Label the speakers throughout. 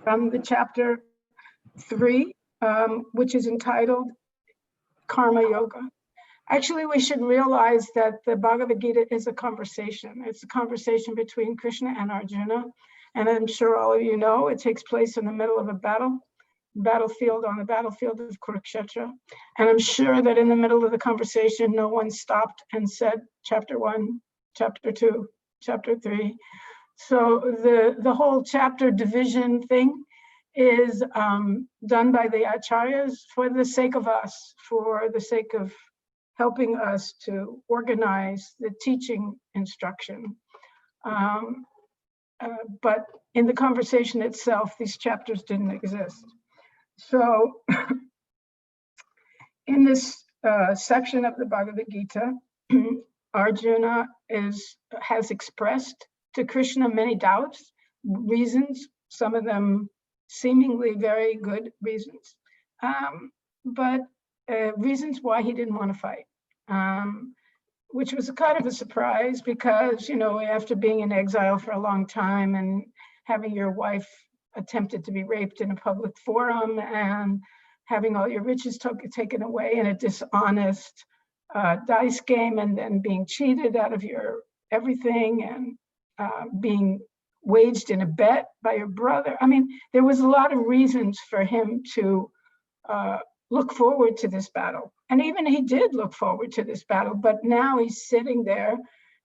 Speaker 1: from the chapter 3, which is entitled Karma Yoga. Actually, we should realize that the Bhagavad Gita is a conversation. It's a conversation between Krishna and Arjuna. And I'm sure all of you know, it takes place in the middle of a battlefield on the battlefield of Kurukshetra. And I'm sure that in the middle of the conversation, no one stopped and said, chapter 1, chapter 2, chapter 3. So the whole chapter division thing is done by the acharyas for the sake of us, for the sake of helping us to organize the teaching instruction. But in the conversation itself, these chapters didn't exist. So in this section of the Bhagavad Gita, Arjuna has expressed to Krishna many doubts, reasons, some of them seemingly very good reasons, but reasons why he didn't want to fight, which was a kind of a surprise because, you know, after being in exile for a long time and having your wife attempted to be raped in a public forum and having all your riches taken away in a dishonest dice game, and then being cheated out of your everything, and being waged in a bet by your brother. I mean, there was a lot of reasons for him to look forward to this battle. And even he did look forward to this battle, but now he's sitting there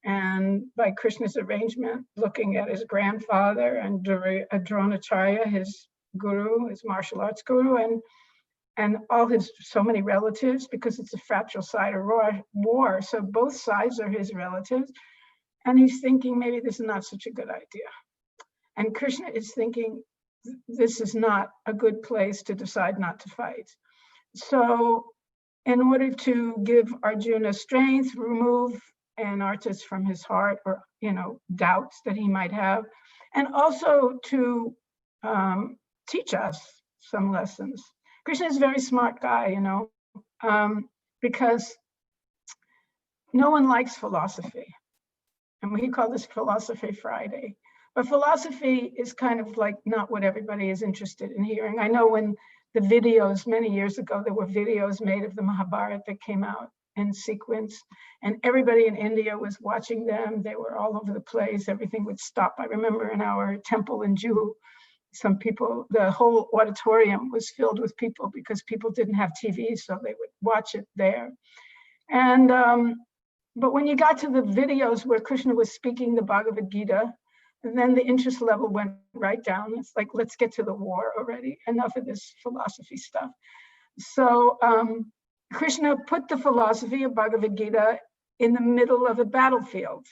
Speaker 1: and by Krishna's arrangement, looking at his grandfather and Dronacharya, his guru, his martial arts guru, and all his so many relatives, because it's a fratricidal war. So both sides are his relatives. And he's thinking, maybe this is not such a good idea. And Krishna is thinking, this is not a good place to decide not to fight. So in order to give Arjuna strength, remove anarthas from his heart, or, you know, doubts that he might have, and also to teach us some lessons. Krishna is a very smart guy, you know, because no one likes philosophy. And we call this Philosophy Friday. But philosophy is kind of like not what everybody is interested in hearing. I know when the videos, many years ago, there were videos made of the Mahabharata that came out in sequence, and everybody in India was watching them. They were all over the place. Everything would stop. I remember in our temple in Juhu, some people, the whole auditorium was filled with people because people didn't have TV, so they would watch it there. And but when you got to the videos where Krishna was speaking the Bhagavad Gita, and then the interest level went right down. It's like, let's get to the war already. Enough of this philosophy stuff. So Krishna put the philosophy of Bhagavad Gita in the middle of a battlefield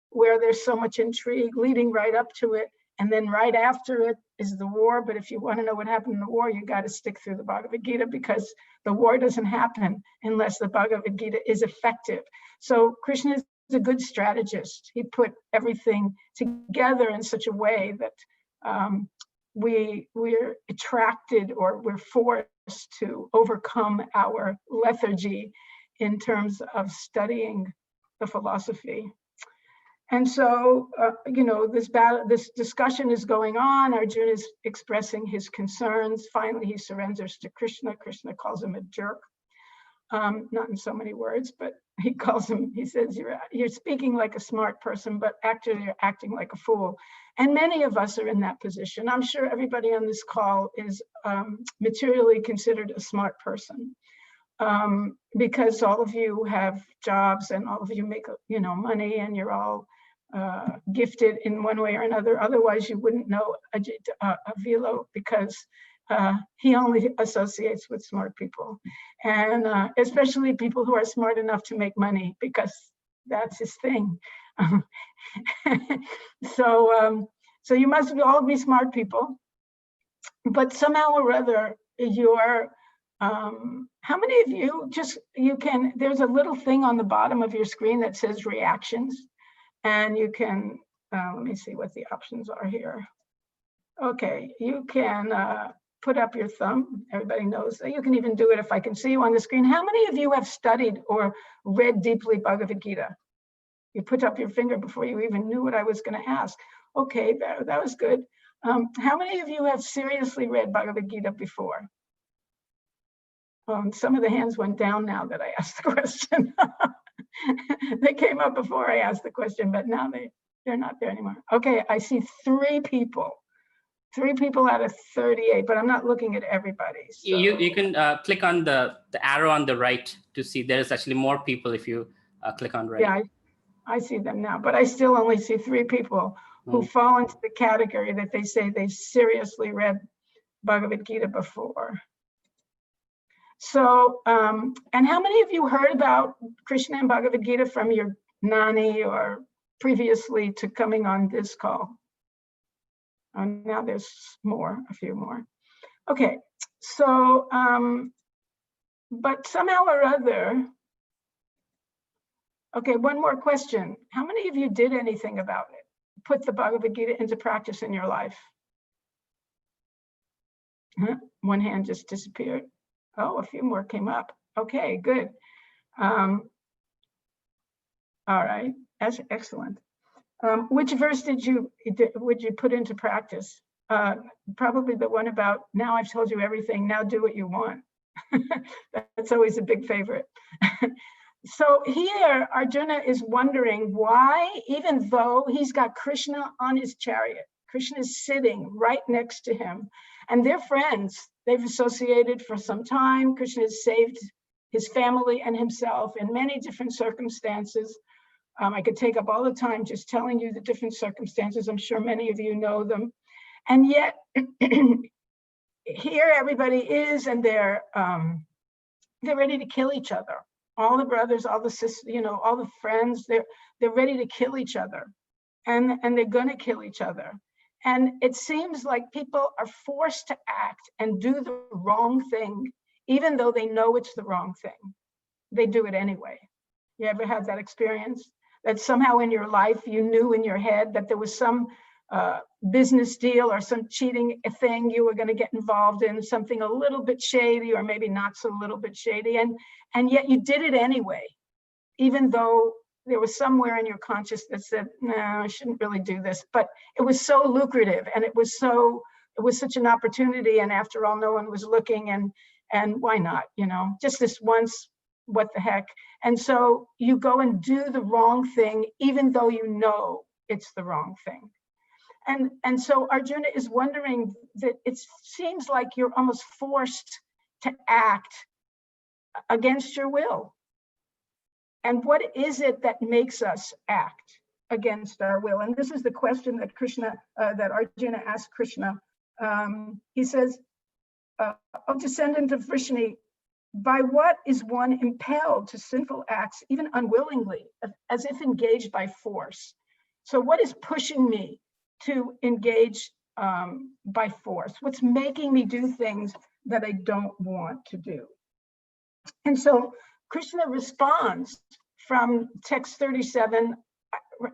Speaker 1: where there's so much intrigue leading right up to it. And then right after it is the war. But if you want to know what happened in the war, you got to stick through the Bhagavad Gita, because the war doesn't happen unless the Bhagavad Gita is effective. So Krishna is a good strategist. He put everything together in such a way that we're attracted, or we're forced to overcome our lethargy in terms of studying the philosophy. And so, you know, this discussion is going on. Arjuna is expressing his concerns. Finally, he surrenders to Krishna. Krishna calls him a jerk. Not in so many words, but he calls him, he says, you're speaking like a smart person, but actually you're acting like a fool. And many of us are in that position. I'm sure everybody on this call is materially considered a smart person, because all of you have jobs and all of you make, you know, money, and you're all gifted in one way or another. Otherwise, you wouldn't know Avelo, because he only associates with smart people, and especially people who are smart enough to make money, because that's his thing. So you must all be smart people, but somehow or other you're, how many of you there's a little thing on the bottom of your screen that says reactions, and you can, let me see what the options are here. Okay, you can put up your thumb. Everybody knows that. You can even do it if I can see you on the screen. How many of you have studied or read deeply Bhagavad Gita? You put up your finger before you even knew what I was going to ask. Okay, that was good. How many of you have seriously read Bhagavad Gita before? Some of the hands went down now that I asked the question. They came up before I asked the question, but now they're not there anymore. Okay, I see 3 people. 3 people out of 38, but I'm not looking at everybody. So.
Speaker 2: You can click on the arrow on the right to see there's actually more people if you click on right.
Speaker 1: Yeah, I see them now, but I still only see 3 people who fall into the category that they say they seriously read Bhagavad Gita before. So, and how many of you heard about Krishna and Bhagavad Gita from your nani or previously to coming on this call? Now there's a few more. Okay, so, but somehow or other, okay, one more question. How many of you did anything about it? Put the Bhagavad Gita into practice in your life? One hand just disappeared. Oh, a few more came up. Okay, good. All right, that's excellent. Which verse would you put into practice? Probably the one about, now I've told you everything, now do what you want. That's always a big favorite. So here, Arjuna is wondering why, even though he's got Krishna on his chariot, Krishna is sitting right next to him, and they're friends. They've associated for some time. Krishna has saved his family and himself in many different circumstances. I could take up all the time just telling you the different circumstances. I'm sure many of you know them. And yet, here everybody is, and they're ready to kill each other. All the brothers, all the sisters, all the friends, they're ready to kill each other, and they're going to kill each other. And it seems like people are forced to act and do the wrong thing, even though they know it's the wrong thing. They do it anyway. You ever had that experience? That somehow in your life, you knew in your head that there was some business deal or some cheating thing you were going to get involved in, something a little bit shady or maybe not so little bit shady, and yet you did it anyway, even though there was somewhere in your conscience that said, no, I shouldn't really do this, but it was so lucrative and it was such an opportunity, and after all, no one was looking, and why not, just this once, what the heck. And so you go and do the wrong thing, even though you know it's the wrong thing. And so Arjuna is wondering that it seems like you're almost forced to act against your will. And what is it that makes us act against our will? And this is the question that that Arjuna asked Krishna. He says, "O descendant of Vrishni, by what is one impelled to sinful acts, even unwillingly, as if engaged by force? So what is pushing me to engage by force? What's making me do things that I don't want to do?" And so Krishna responds from text 37.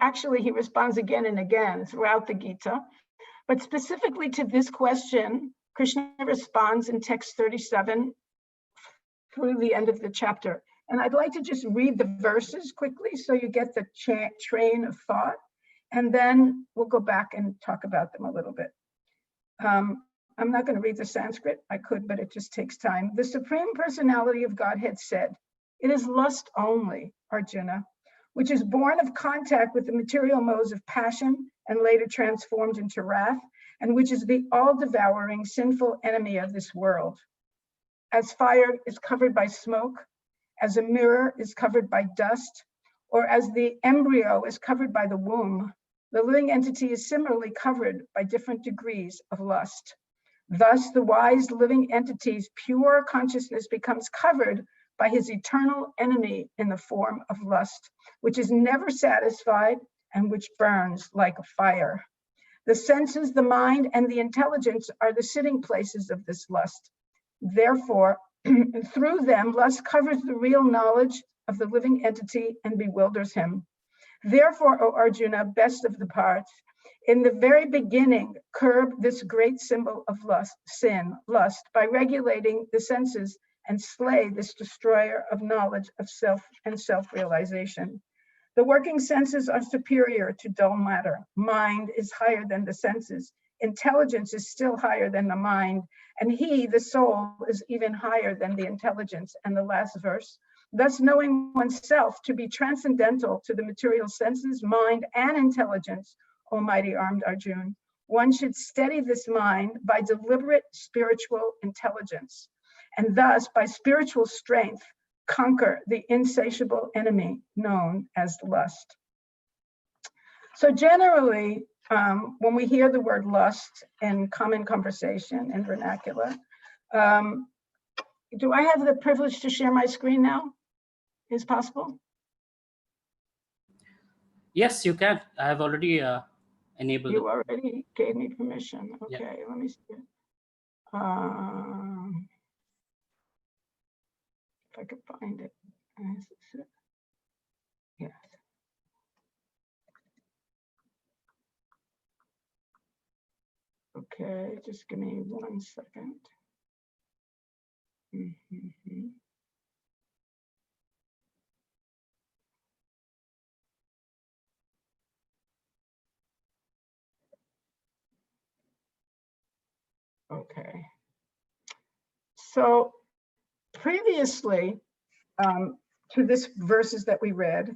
Speaker 1: Actually, he responds again and again throughout the Gita, but specifically to this question, Krishna responds in text 37 through the end of the chapter. And I'd like to just read the verses quickly so you get the train of thought, and then we'll go back and talk about them a little bit. I'm not going to read the Sanskrit. I could, but it just takes time. The Supreme Personality of Godhead said, "It is lust only, Arjuna, which is born of contact with the material modes of passion and later transformed into wrath, and which is the all-devouring sinful enemy of this world. As fire is covered by smoke, as a mirror is covered by dust, or as the embryo is covered by the womb, the living entity is similarly covered by different degrees of lust. Thus, the wise living entity's pure consciousness becomes covered by his eternal enemy in the form of lust, which is never satisfied and which burns like a fire. The senses, the mind, and the intelligence are the sitting places of this lust. Therefore, through them, lust covers the real knowledge of the living entity and bewilders him. Therefore, O Arjuna, best of the parts, in the very beginning, curb this great symbol of lust, by regulating the senses and slay this destroyer of knowledge of self and self-realization. The working senses are superior to dull matter. Mind is higher than the senses. intelligence is still higher than the mind, and he, the soul, is even higher than the intelligence. And the last verse, thus knowing oneself to be transcendental to the material senses, mind, and intelligence, O mighty armed Arjun, one should steady this mind by deliberate spiritual intelligence, and thus by spiritual strength conquer the insatiable enemy known as lust. So generally, when we hear the word lust in common conversation and vernacular, do I have the privilege to share my screen now? Is possible?
Speaker 2: Yes, you can. I have already enabled it.
Speaker 1: You already gave me permission. Okay,
Speaker 2: Yeah.
Speaker 1: let me see. If I could find it. Yes. Okay, just give me 1 second. Okay. So previously to this verses that we read,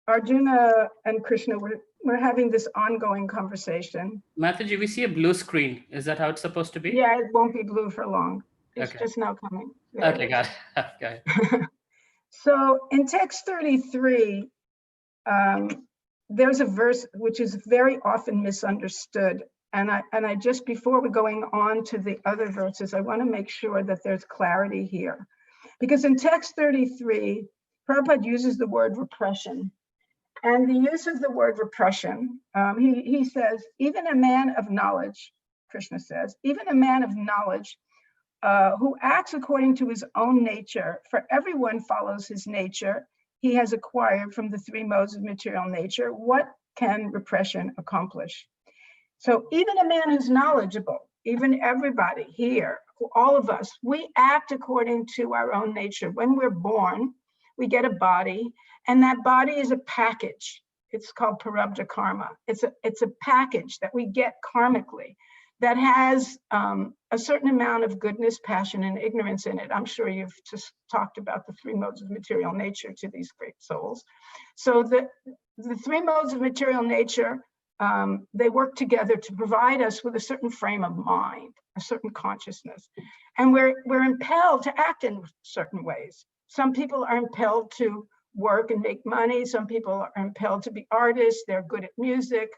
Speaker 1: Arjuna and Krishna were having this ongoing conversation.
Speaker 2: Mataji, we see a blue screen. Is that how it's supposed to be?
Speaker 1: Yeah, it won't be blue for long. It's
Speaker 2: Okay.
Speaker 1: just now coming. There
Speaker 2: Okay,
Speaker 1: it
Speaker 2: got
Speaker 1: is.
Speaker 2: it. Okay.
Speaker 1: So in text 33, there's a verse which is very often misunderstood. And I just, before we're going on to the other verses, I want to make sure that there's clarity here. Because in text 33, Prabhupada uses the word repression. And the use of the word repression, he says, even a man of knowledge, Krishna says, even a man of knowledge who acts according to his own nature, for everyone follows his nature, he has acquired from the three modes of material nature. What can repression accomplish? So even a man who's knowledgeable, even everybody here, all of us, we act according to our own nature. When we're born, we get a body, and that body is a package. It's called parabdha karma. It's a package that we get karmically that has a certain amount of goodness, passion, and ignorance in it. I'm sure you've just talked about the three modes of material nature to these great souls. So the three modes of material nature, they work together to provide us with a certain frame of mind, a certain consciousness. And we're impelled to act in certain ways. Some people are impelled to work and make money. Some people are impelled to be artists. They're good at music.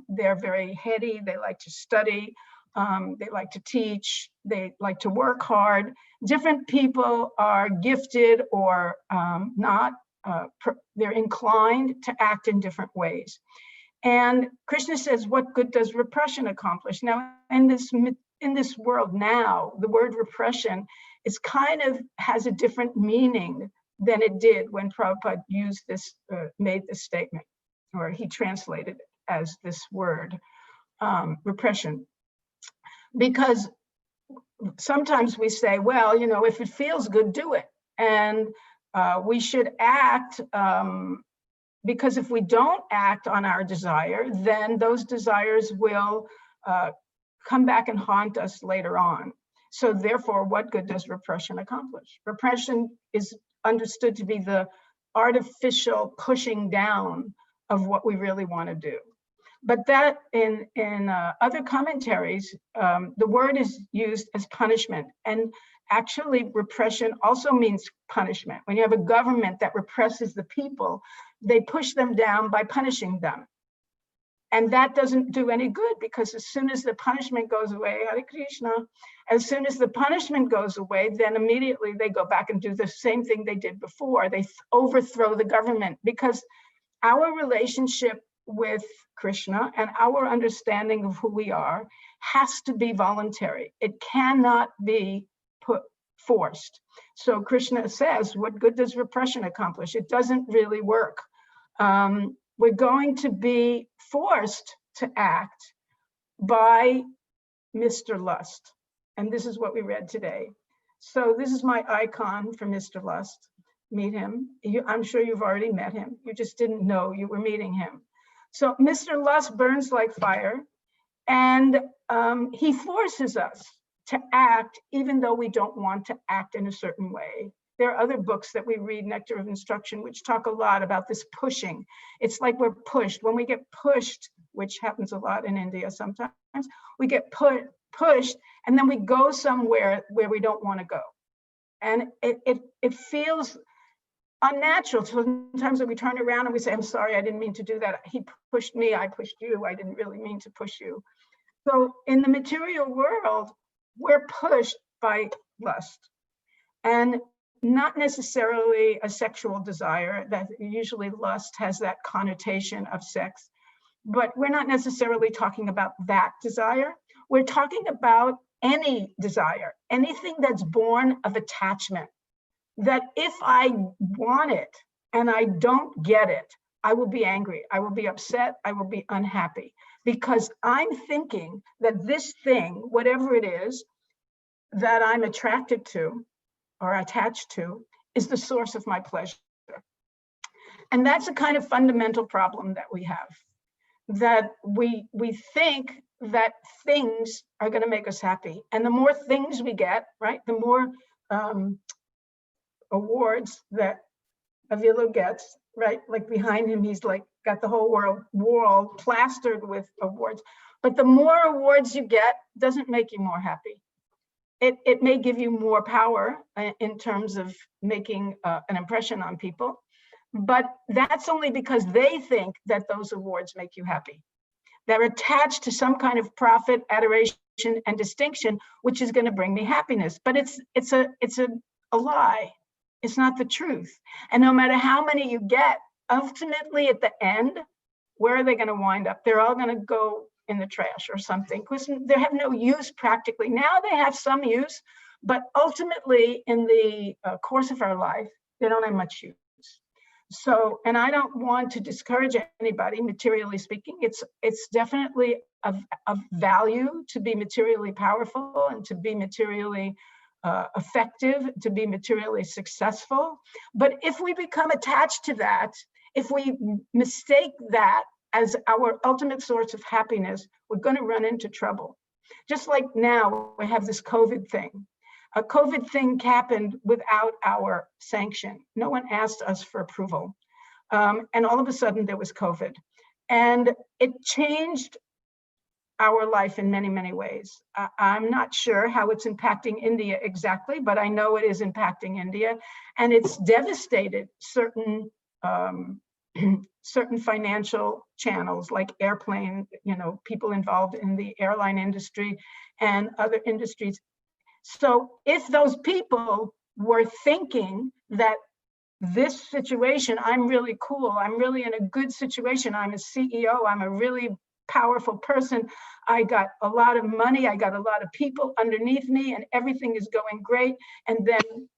Speaker 1: They're very heady. They like to study. They like to teach. They like to work hard. Different people are gifted or not. They're inclined to act in different ways. And Krishna says, what good does repression accomplish? Now, in this world now, the word repression is kind of has a different meaning than it did when Prabhupada used this, made this statement, or he translated it as this word, repression. Because sometimes we say, well, you know, if it feels good, do it. And we should act, because if we don't act on our desire, then those desires will come back and haunt us later on. So therefore, what good does repression accomplish? Repression is understood to be the artificial pushing down of what we really want to do. But that in other commentaries, the word is used as punishment. And actually, repression also means punishment. When you have a government that represses the people, they push them down by punishing them. And that doesn't do any good, because as soon as the punishment goes away, Hare Krishna, as soon as the punishment goes away, then immediately they go back and do the same thing they did before. They overthrow the government, because our relationship with Krishna and our understanding of who we are has to be voluntary. It cannot be forced. So Krishna says, what good does repression accomplish? It doesn't really work. We're going to be forced to act by Mr. Lust. And this is what we read today. So this is my icon for Mr. Lust. Meet him. I'm sure you've already met him. You just didn't know you were meeting him. So Mr. Lust burns like fire, And he forces us to act even though we don't want to act in a certain way. There are other books that we read, Nectar of Instruction, which talk a lot about this pushing. It's like we're pushed. When we get pushed, which happens a lot in India sometimes, we get pushed, and then we go somewhere where we don't want to go. And it feels unnatural. Sometimes we turn around and we say, I'm sorry, I didn't mean to do that. He pushed me, I pushed you. I didn't really mean to push you. So in the material world, we're pushed by lust. And not necessarily a sexual desire, that usually lust has that connotation of sex, but we're not necessarily talking about that desire. We're talking about any desire, anything that's born of attachment, that if I want it and I don't get it, I will be angry, I will be upset, I will be unhappy, because I'm thinking that this thing, whatever it is that I'm attracted to or attached to, is the source of my pleasure. And that's a kind of fundamental problem that we have, that we think that things are going to make us happy. And the more things we get, right, the more awards that Avelo gets, right? Like behind him, he's like got the whole wall plastered with awards. But the more awards you get doesn't make you more happy. It may give you more power in terms of making an impression on people, but that's only because they think that those awards make you happy. They're attached to some kind of profit, adoration, and distinction, which is going to bring me happiness. But it's a lie. It's not the truth. And no matter how many you get, ultimately at the end, where are they going to wind up? They're all going to go in the trash or something, because they have no use practically. Now they have some use, but ultimately in the course of our life, they don't have much use. So, and I don't want to discourage anybody, materially speaking. It's definitely of value to be materially powerful and to be materially effective, to be materially successful. But if we become attached to that, if we mistake that as our ultimate source of happiness, we're going to run into trouble. Just like now we have this COVID thing. A COVID thing happened without our sanction. No one asked us for approval. And all of a sudden there was COVID. And it changed our life in many, many ways. I'm not sure how it's impacting India exactly, but I know it is impacting India. And it's devastated certain certain financial channels like airplane, people involved in the airline industry and other industries. So if those people were thinking that this situation, I'm really cool, I'm really in a good situation, I'm a CEO, I'm a really powerful person, I got a lot of money, I got a lot of people underneath me, and everything is going great, and then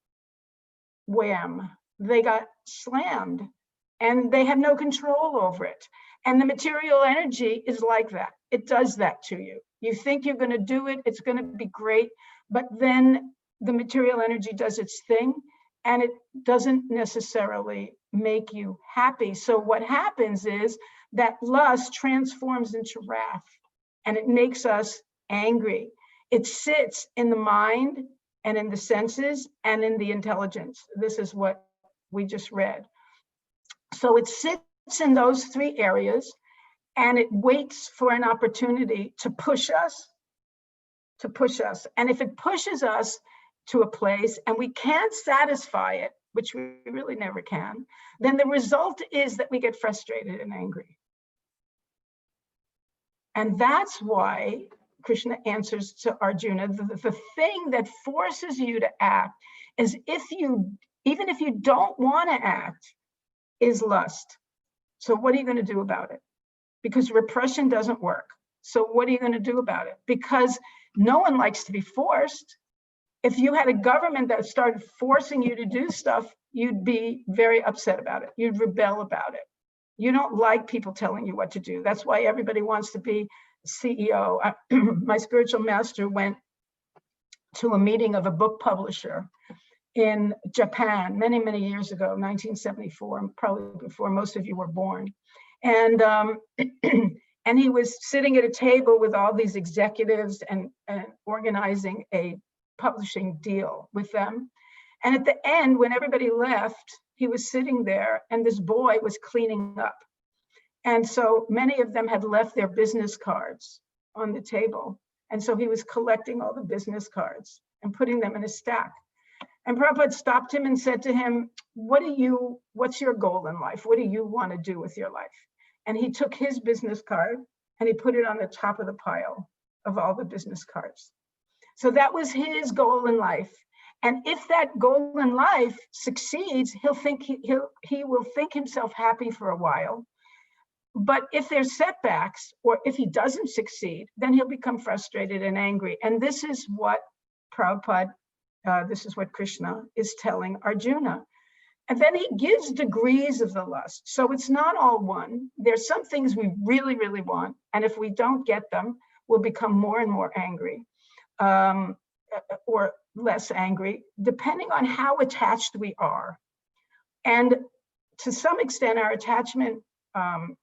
Speaker 1: wham, they got slammed. And they have no control over it. And the material energy is like that. It does that to you. You think you're going to do it, it's going to be great, but then the material energy does its thing, and it doesn't necessarily make you happy. So what happens is that lust transforms into wrath, and it makes us angry. It sits in the mind and in the senses and in the intelligence. This is what we just read. So it sits in those three areas, and it waits for an opportunity to push us. And if it pushes us to a place and we can't satisfy it, which we really never can, then the result is that we get frustrated and angry. And that's why Krishna answers to Arjuna, the thing that forces you to act is even if you don't want to act, is lust. So what are you going to do about it? Because repression doesn't work. So what are you going to do about it? Because no one likes to be forced. If you had a government that started forcing you to do stuff, you'd be very upset about it. You'd rebel about it. You don't like people telling you what to do. That's why everybody wants to be CEO. My spiritual master went to a meeting of a book publisher in Japan many, many years ago, 1974, probably before most of you were born. And And he was sitting at a table with all these executives and organizing a publishing deal with them. And at the end, when everybody left, he was sitting there and this boy was cleaning up. And so many of them had left their business cards on the table. And so he was collecting all the business cards and putting them in a stack. And Prabhupada stopped him and said to him, what's your goal in life? What do you want to do with your life? And he took his business card and he put it on the top of the pile of all the business cards. So that was his goal in life. And if that goal in life succeeds, he will think himself happy for a while. But if there's setbacks, or if he doesn't succeed, then he'll become frustrated and angry. And this is what Prabhupada, this is what Krishna is telling Arjuna. And then he gives degrees of the lust. So it's not all one. There's some things we really, really want. And if we don't get them, we'll become more and more angry, or less angry, depending on how attached we are. And to some extent, our attachment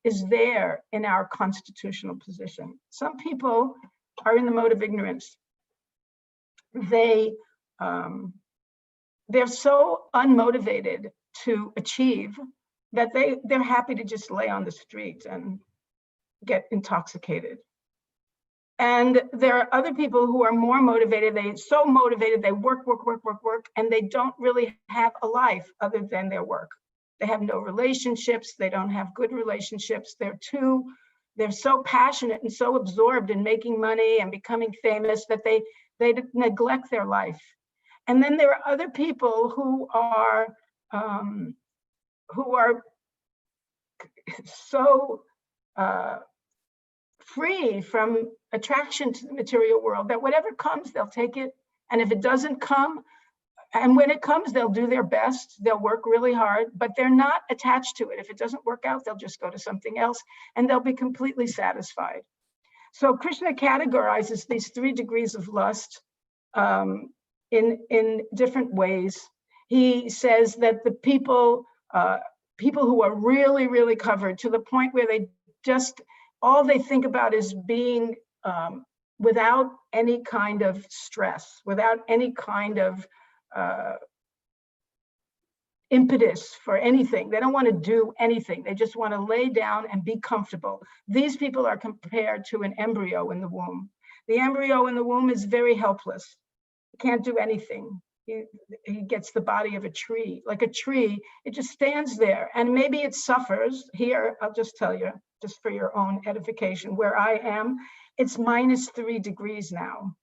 Speaker 1: is there in our constitutional position. Some people are in the mode of ignorance. They're so unmotivated to achieve that they're happy to just lay on the street and get intoxicated. And there are other people who are more motivated. They're so motivated, they work, and they don't really have a life other than their work. They have no relationships. They don't have good relationships. They're so passionate and so absorbed in making money and becoming famous that they neglect their life. And then there are other people who are so free from attraction to the material world that whatever comes, they'll take it. And if it doesn't come, and when it comes, they'll do their best. They'll work really hard, but they're not attached to it. If it doesn't work out, they'll just go to something else and they'll be completely satisfied. So Krishna categorizes these 3 degrees of lust in different ways. He says that the people who are really, really covered to the point where they just, all they think about is being without any kind of stress, without any kind of impetus for anything. They don't want to do anything. They just want to lay down and be comfortable. These people are compared to an embryo in the womb. The embryo in the womb is very helpless. He can't do anything. He gets the body of a tree. Like a tree, it just stands there. And maybe it suffers. Here, I'll just tell you, just for your own edification, where I am, it's -3 degrees now.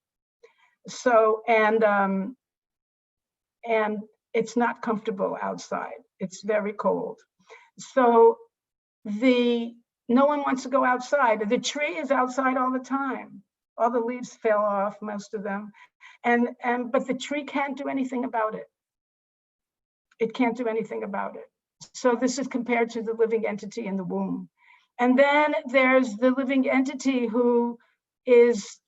Speaker 1: So, and it's not comfortable outside. It's very cold. So no one wants to go outside. The tree is outside all the time. All the leaves fell off, most of them. But the tree can't do anything about it. It can't do anything about it. So this is compared to the living entity in the womb. And then there's the living entity who is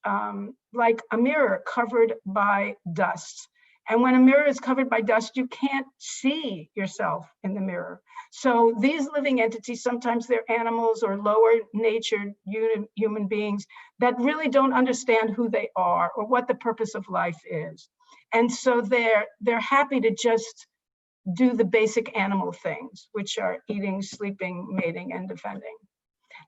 Speaker 1: like a mirror covered by dust. And when a mirror is covered by dust, you can't see yourself in the mirror. So these living entities, sometimes they're animals or lower natured human beings that really don't understand who they are or what the purpose of life is. And so they're happy to just do the basic animal things, which are eating, sleeping, mating, and defending.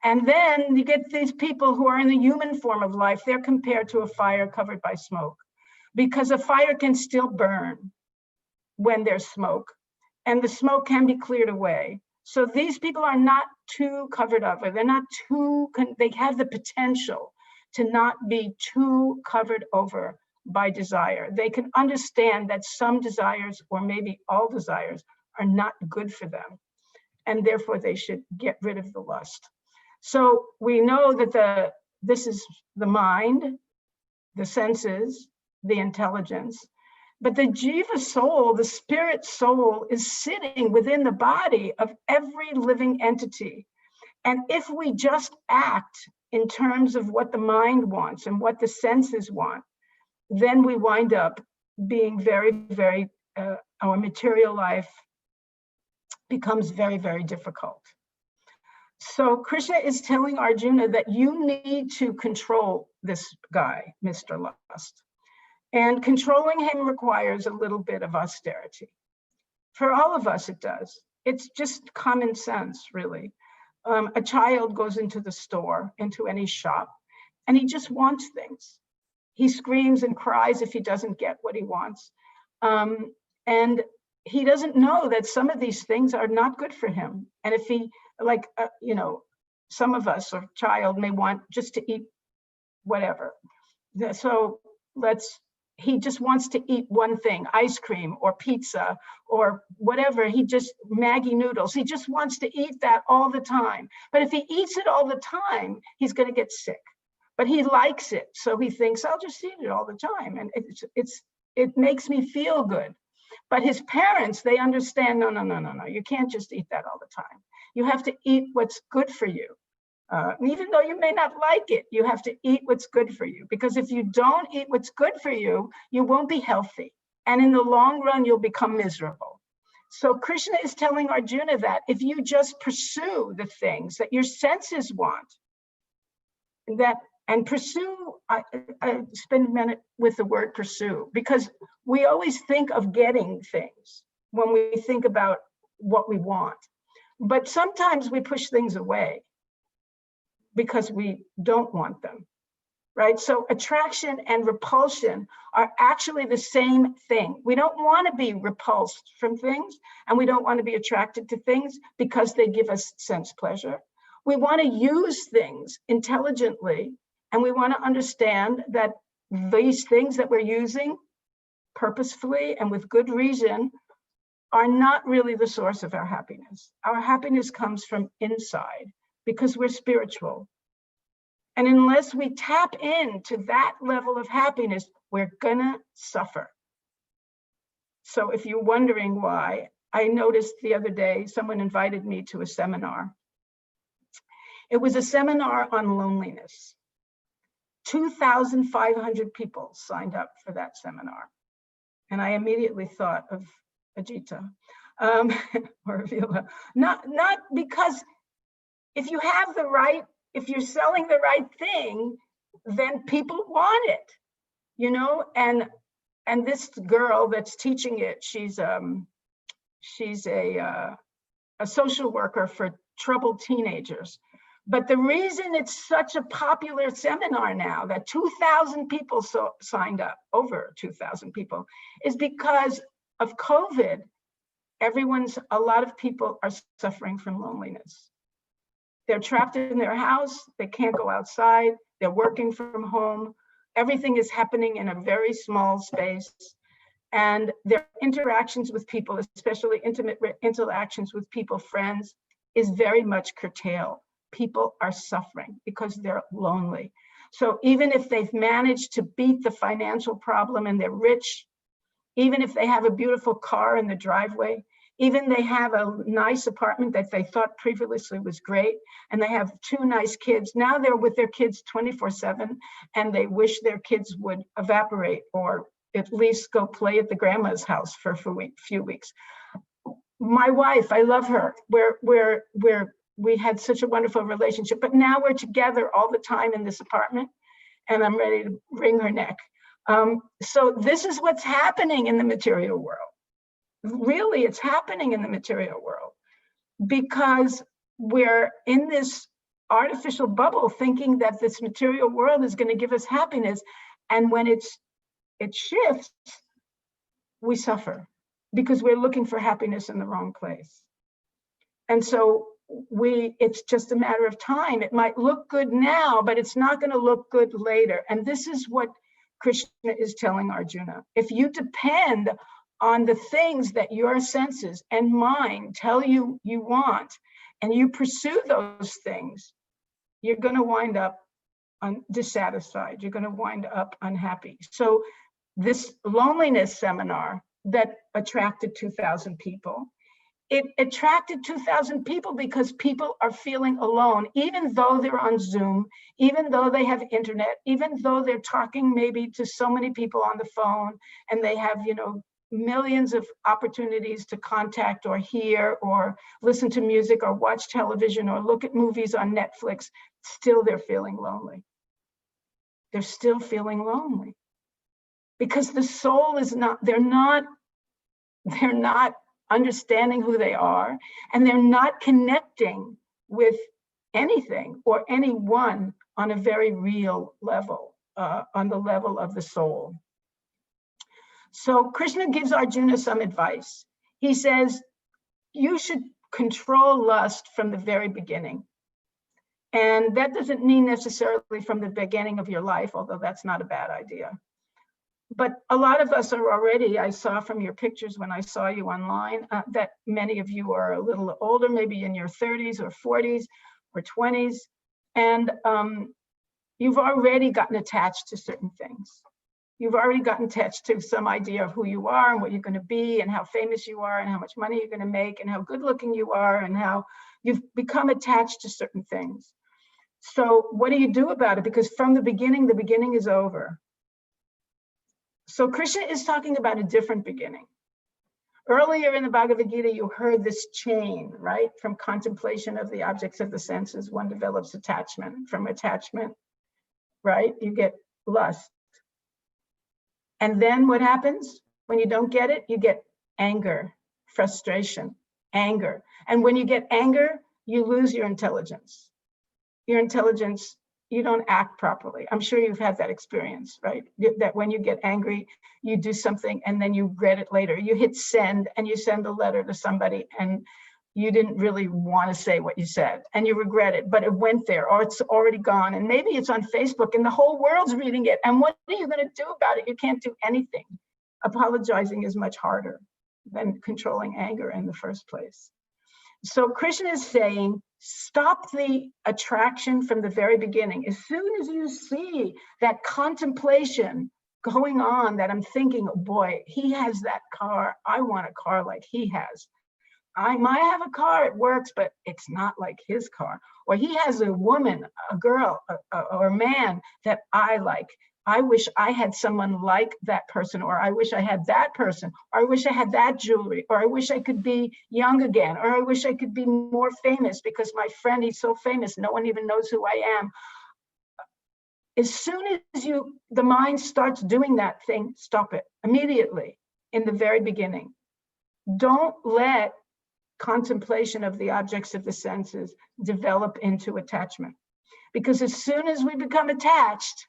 Speaker 1: And then you get these people who are in the human form of life. They're compared to a fire covered by smoke, because a fire can still burn when there's smoke, and the smoke can be cleared away. So these people are not too covered up, or they're not too, they have the potential to not be too covered over by desire. They can understand that some desires, or maybe all desires, are not good for them, and therefore they should get rid of the lust. So we know that this is the mind, the senses, the intelligence, but the jiva soul, the spirit soul, is sitting within the body of every living entity. And if we just act in terms of what the mind wants and what the senses want, then we wind up being very, very, our material life becomes very, very difficult. So Krishna is telling Arjuna that you need to control this guy, Mr. Lust. And controlling him requires a little bit of austerity. For all of us, it does. It's just common sense, really. A child goes into the store, into any shop, and he just wants things. He screams and cries if he doesn't get what he wants. And he doesn't know that some of these things are not good for him. And if he, some of us, or child, may want just to eat whatever. So he just wants to eat one thing, ice cream or pizza or whatever. Maggie noodles. He just wants to eat that all the time. But if he eats it all the time, he's going to get sick. But he likes it. So he thinks, I'll just eat it all the time. And it makes me feel good. But his parents, they understand, no. You can't just eat that all the time. You have to eat what's good for you. Even though you may not like it, you have to eat what's good for you. Because if you don't eat what's good for you, you won't be healthy. And in the long run, you'll become miserable. So Krishna is telling Arjuna that if you just pursue the things that your senses want, and pursue, I spend a minute with the word pursue, because we always think of getting things when we think about what we want. But sometimes we push things away because we don't want them, right? So attraction and repulsion are actually the same thing. We don't want to be repulsed from things, and we don't want to be attracted to things because they give us sense pleasure. We want to use things intelligently, and we want to understand that these things that we're using purposefully and with good reason are not really the source of our happiness. Our happiness comes from inside because we're spiritual. And unless we tap into that level of happiness, we're gonna suffer. So if you're wondering why, I noticed the other day, someone invited me to a seminar. It was a seminar on loneliness. 2,500 people signed up for that seminar. And I immediately thought of Gita or Avelo. Not because if you have the right, if you're selling the right thing, then people want it, and this girl that's teaching it, she's a social worker for troubled teenagers. But the reason it's such a popular seminar now, that 2,000 people signed up, over 2,000 people, is because of COVID. A lot of people are suffering from loneliness. They're trapped in their house, they can't go outside, they're working from home. Everything is happening in a very small space. And their interactions with people, especially intimate interactions with people, friends, is very much curtailed. People are suffering because they're lonely. So even if they've managed to beat the financial problem and they're rich, even if they have a beautiful car in the driveway, even they have a nice apartment that they thought previously was great, and they have 2 nice kids, now they're with their kids 24/7, and they wish their kids would evaporate or at least go play at the grandma's house for a few weeks. My wife, I love her. We had such a wonderful relationship, but now we're together all the time in this apartment, and I'm ready to wring her neck. So this is what's happening in the material world. Really, it's happening in the material world because we're in this artificial bubble thinking that this material world is going to give us happiness. And when it shifts, we suffer because we're looking for happiness in the wrong place. And so it's just a matter of time. It might look good now, but it's not going to look good later. And this is what Krishna is telling Arjuna. If you depend on the things that your senses and mind tell you you want, and you pursue those things, you're going to wind up dissatisfied. You're going to wind up unhappy. So this loneliness seminar that attracted 2,000 people, it attracted 2,000 people because people are feeling alone, even though they're on Zoom, even though they have internet, even though they're talking maybe to so many people on the phone, and they have, millions of opportunities to contact or hear or listen to music or watch television or look at movies on Netflix, still they're feeling lonely. They're still feeling lonely because the soul is not, they're not understanding who they are, and they're not connecting with anything or anyone on a very real level, on the level of the soul. So Krishna gives Arjuna some advice. He says, you should control lust from the very beginning. And that doesn't mean necessarily from the beginning of your life, although that's not a bad idea. But a lot of us are already, I saw from your pictures when I saw you online, that many of you are a little older, maybe in your 30s or 40s or 20s. And you've already gotten attached to certain things. You've already gotten attached to some idea of who you are and what you're going to be and how famous you are and how much money you're going to make and how good looking you are and how you've become attached to certain things. So what do you do about it? Because from the beginning is over. So Krishna is talking about a different beginning. Earlier in the Bhagavad Gita, you heard this chain, right? From contemplation of the objects of the senses, one develops attachment. From attachment, right? You get lust. And then what happens? When you don't get it, you get anger, frustration, anger. And when you get anger, you lose your intelligence. Your intelligence, you don't act properly. I'm sure you've had that experience, right? That when you get angry, you do something and then you regret it later. You hit send and you send a letter to somebody and you didn't really want to say what you said and you regret it, but it went there or it's already gone. And maybe it's on Facebook and the whole world's reading it. And what are you going to do about it? You can't do anything. Apologizing is much harder than controlling anger in the first place. So Krishna is saying, stop the attraction from the very beginning. As soon as you see that contemplation going on, that I'm thinking, oh boy, he has that car. I want a car like he has. I might have a car, it works, but it's not like his car. Or he has a woman, a girl, or a man that I like. I wish I had someone like that person, or I wish I had that person, or I wish I had that jewelry, or I wish I could be young again, or I wish I could be more famous because my friend, he's so famous, no one even knows who I am. As soon as the mind starts doing that thing, stop it immediately in the very beginning. Don't let contemplation of the objects of the senses develop into attachment. Because as soon as we become attached,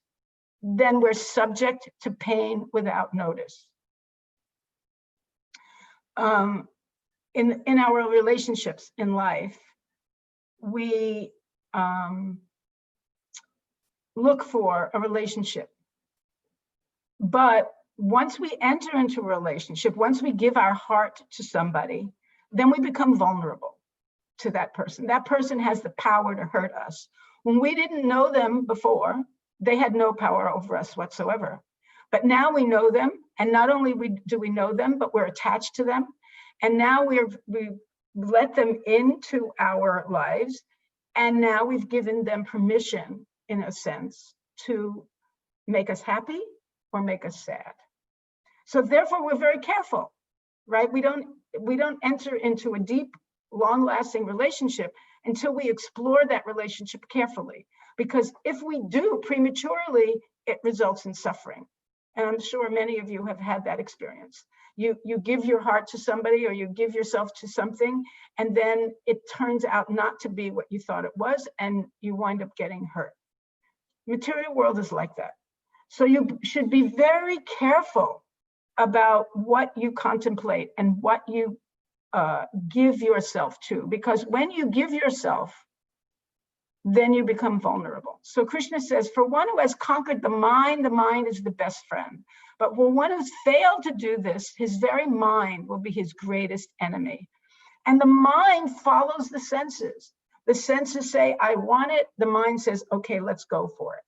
Speaker 1: then we're subject to pain without notice. In our relationships in life, we look for a relationship. But once we enter into a relationship, once we give our heart to somebody, then we become vulnerable to that person. That person has the power to hurt us. When we didn't know them before, they had no power over us whatsoever. But now we know them, and not only do we know them, but we're attached to them. And now we let them into our lives, and now we've given them permission, in a sense, to make us happy or make us sad. So therefore, we're very careful, right? We don't enter into a deep, long-lasting relationship until we explore that relationship carefully. Because if we do prematurely, it results in suffering. And I'm sure many of you have had that experience. You give your heart to somebody or you give yourself to something, and then it turns out not to be what you thought it was, and you wind up getting hurt. Material world is like that. So you should be very careful about what you contemplate and what you give yourself to, because when you give yourself, then you become vulnerable. So Krishna says, for one who has conquered the mind is the best friend. But for one who's failed to do this, his very mind will be his greatest enemy. And the mind follows the senses. The senses say, I want it. The mind says, okay, let's go for it.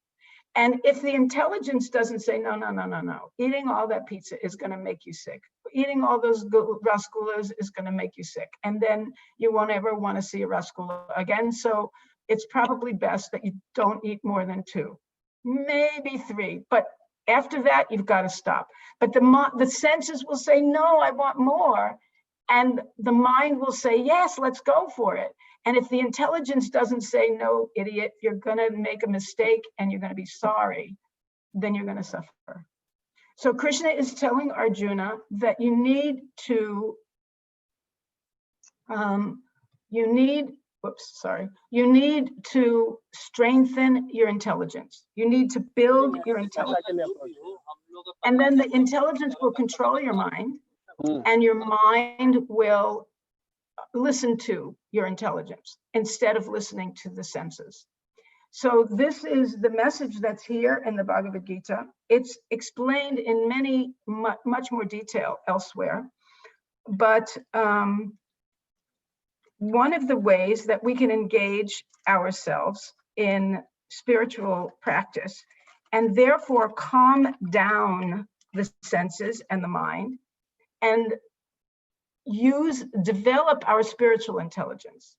Speaker 1: And if the intelligence doesn't say, no, eating all that pizza is going to make you sick. Eating all those rasgullas is going to make you sick. And then you won't ever want to see a rasgulla again. So it's probably best that you don't eat more than 2, maybe 3. But After that, you've got to stop. But the senses will say, no, I want more. And the mind will say, yes, let's go for it. And if the intelligence doesn't say, no, idiot, you're going to make a mistake and you're going to be sorry, then you're going to suffer. So Krishna is telling Arjuna that you need to strengthen your intelligence. You need to build your intelligence. And then the intelligence will control your mind, and your mind will listen to your intelligence instead of listening to the senses. So this is the message that's here in the Bhagavad Gita. It's explained in much more detail elsewhere. But one of the ways that we can engage ourselves in spiritual practice and therefore calm down the senses and the mind and develop our spiritual intelligence.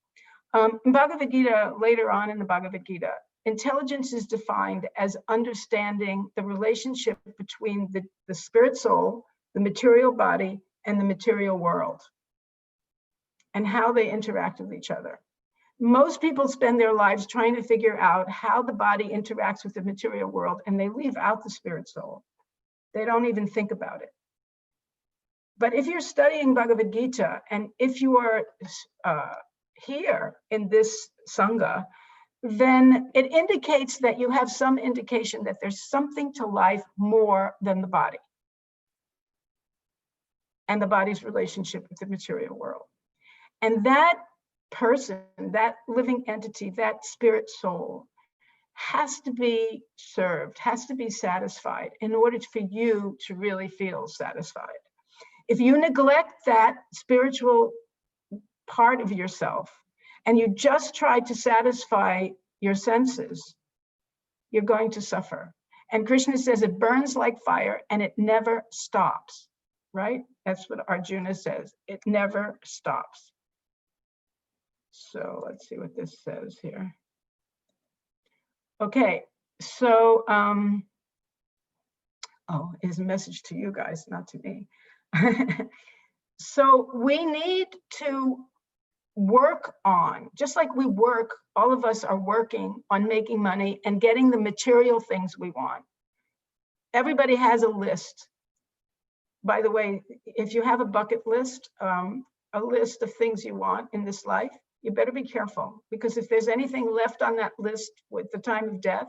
Speaker 1: In Bhagavad Gita, later on in the Bhagavad Gita, intelligence is defined as understanding the relationship between the spirit soul, the material body, and the material world, and how they interact with each other. Most people spend their lives trying to figure out how the body interacts with the material world, and they leave out the spirit soul. They don't even think about it. But if you're studying Bhagavad Gita, and if you are here in this Sangha, then it indicates that you have some indication that there's something to life more than the body and the body's relationship with the material world. And that person, that living entity, that spirit soul has to be served, has to be satisfied in order for you to really feel satisfied. If you neglect that spiritual part of yourself and you just try to satisfy your senses, you're going to suffer. And Krishna says it burns like fire and it never stops, right? That's what Arjuna says. It never stops. So let's see what this says here. Okay, so, it's a message to you guys, not to me. So we need to work on, just like we work, all of us are working on making money and getting the material things we want. Everybody has a list. By the way, if you have a bucket list, a list of things you want in this life, you better be careful, because if there's anything left on that list with the time of death,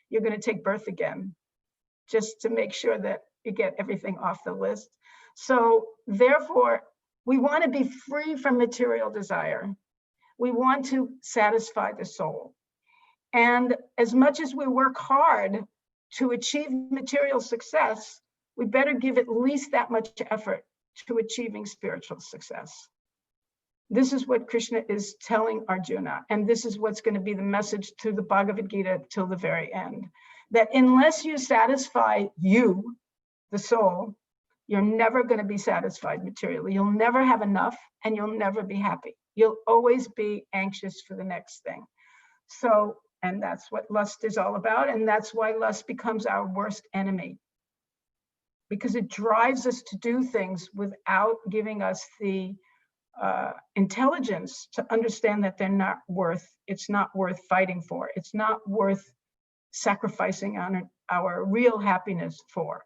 Speaker 1: you're going to take birth again, just to make sure that you get everything off the list. So therefore, we want to be free from material desire. We want to satisfy the soul. And as much as we work hard to achieve material success, we better give at least that much effort to achieving spiritual success. This is what Krishna is telling Arjuna, and this is what's going to be the message to the Bhagavad Gita till the very end. That unless you satisfy you, the soul, you're never going to be satisfied materially. You'll never have enough, and you'll never be happy. You'll always be anxious for the next thing. So, and that's what lust is all about, and that's why lust becomes our worst enemy, because it drives us to do things without giving us the intelligence to understand that they're not worth, it's not worth fighting for. It's not worth sacrificing on our real happiness for.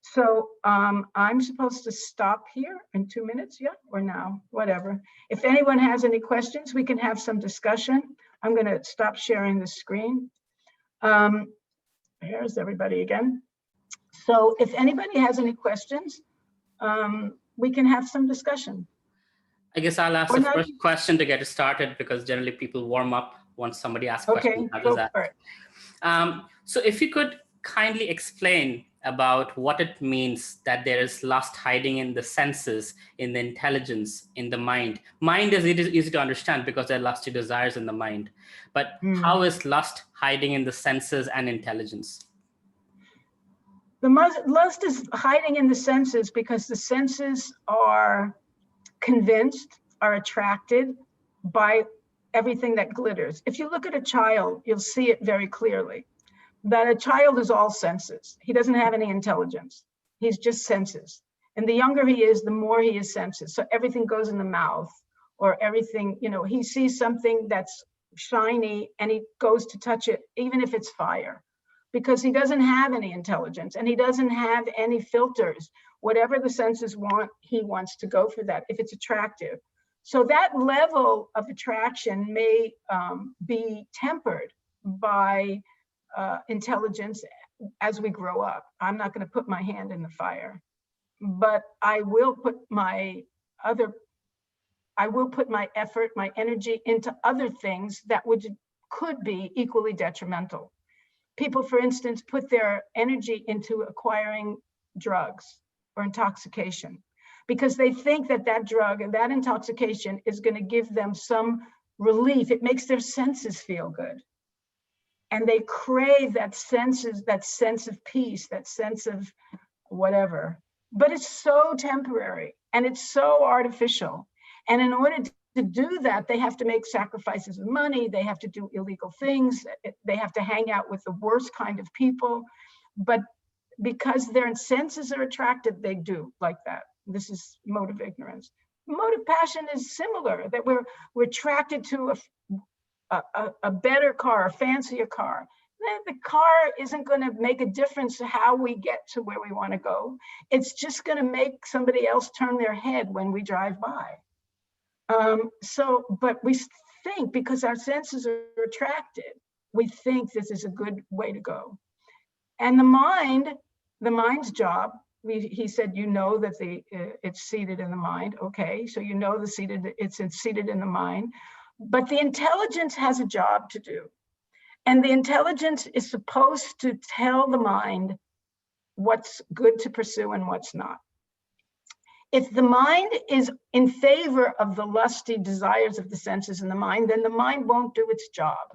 Speaker 1: So I'm supposed to stop here in 2 minutes, yeah, or now, whatever. If anyone has any questions, we can have some discussion. I'm going to stop sharing the screen. Here's everybody again. So if anybody has any questions, we can have some discussion.
Speaker 2: I guess I'll ask the first question to get it started, because generally people warm up once somebody asks questions.
Speaker 1: Okay, go for it.
Speaker 2: So if you could kindly explain about what it means that there is lust hiding in the senses, in the intelligence, in the mind. Mind is easy to understand because there are lusty desires in the mind. But how is lust hiding in the senses and intelligence?
Speaker 1: The lust is hiding in the senses because the senses are convinced, are attracted by everything that glitters. If you look at a child, you'll see it very clearly. that a child is all senses. He doesn't have any intelligence. He's just senses. And the younger he is, the more he is senses. So everything goes in the mouth, or everything, he sees something that's shiny and he goes to touch it, even if it's fire, because he doesn't have any intelligence and he doesn't have any filters. Whatever the senses want, he wants to go for that if it's attractive. So that level of attraction may be tempered by intelligence as we grow up. I'm not going to put my hand in the fire, but I will put my effort, my energy into other things that could be equally detrimental. People, for instance, put their energy into acquiring drugs or intoxication because they think that that drug and that intoxication is going to give them some relief. It makes their senses feel good. And they crave that sense of peace, that sense of whatever. But it's so temporary and it's so artificial. And in order to do that, they have to make sacrifices of money. They have to do illegal things. They have to hang out with the worst kind of people. But because their senses are attracted, they do like that. This is mode of ignorance. Mode of passion is similar, that we're attracted to a better car, a fancier car. The car isn't going to make a difference to how we get to where we want to go. It's just going to make somebody else turn their head when we drive by. But we think, because our senses are attracted, we think this is a good way to go. And the mind's job, he said, that it's seated in the mind. Okay, so it's seated in the mind. But the intelligence has a job to do. And the intelligence is supposed to tell the mind what's good to pursue and what's not. If the mind is in favor of the lusty desires of the senses in the mind, then the mind won't do its job.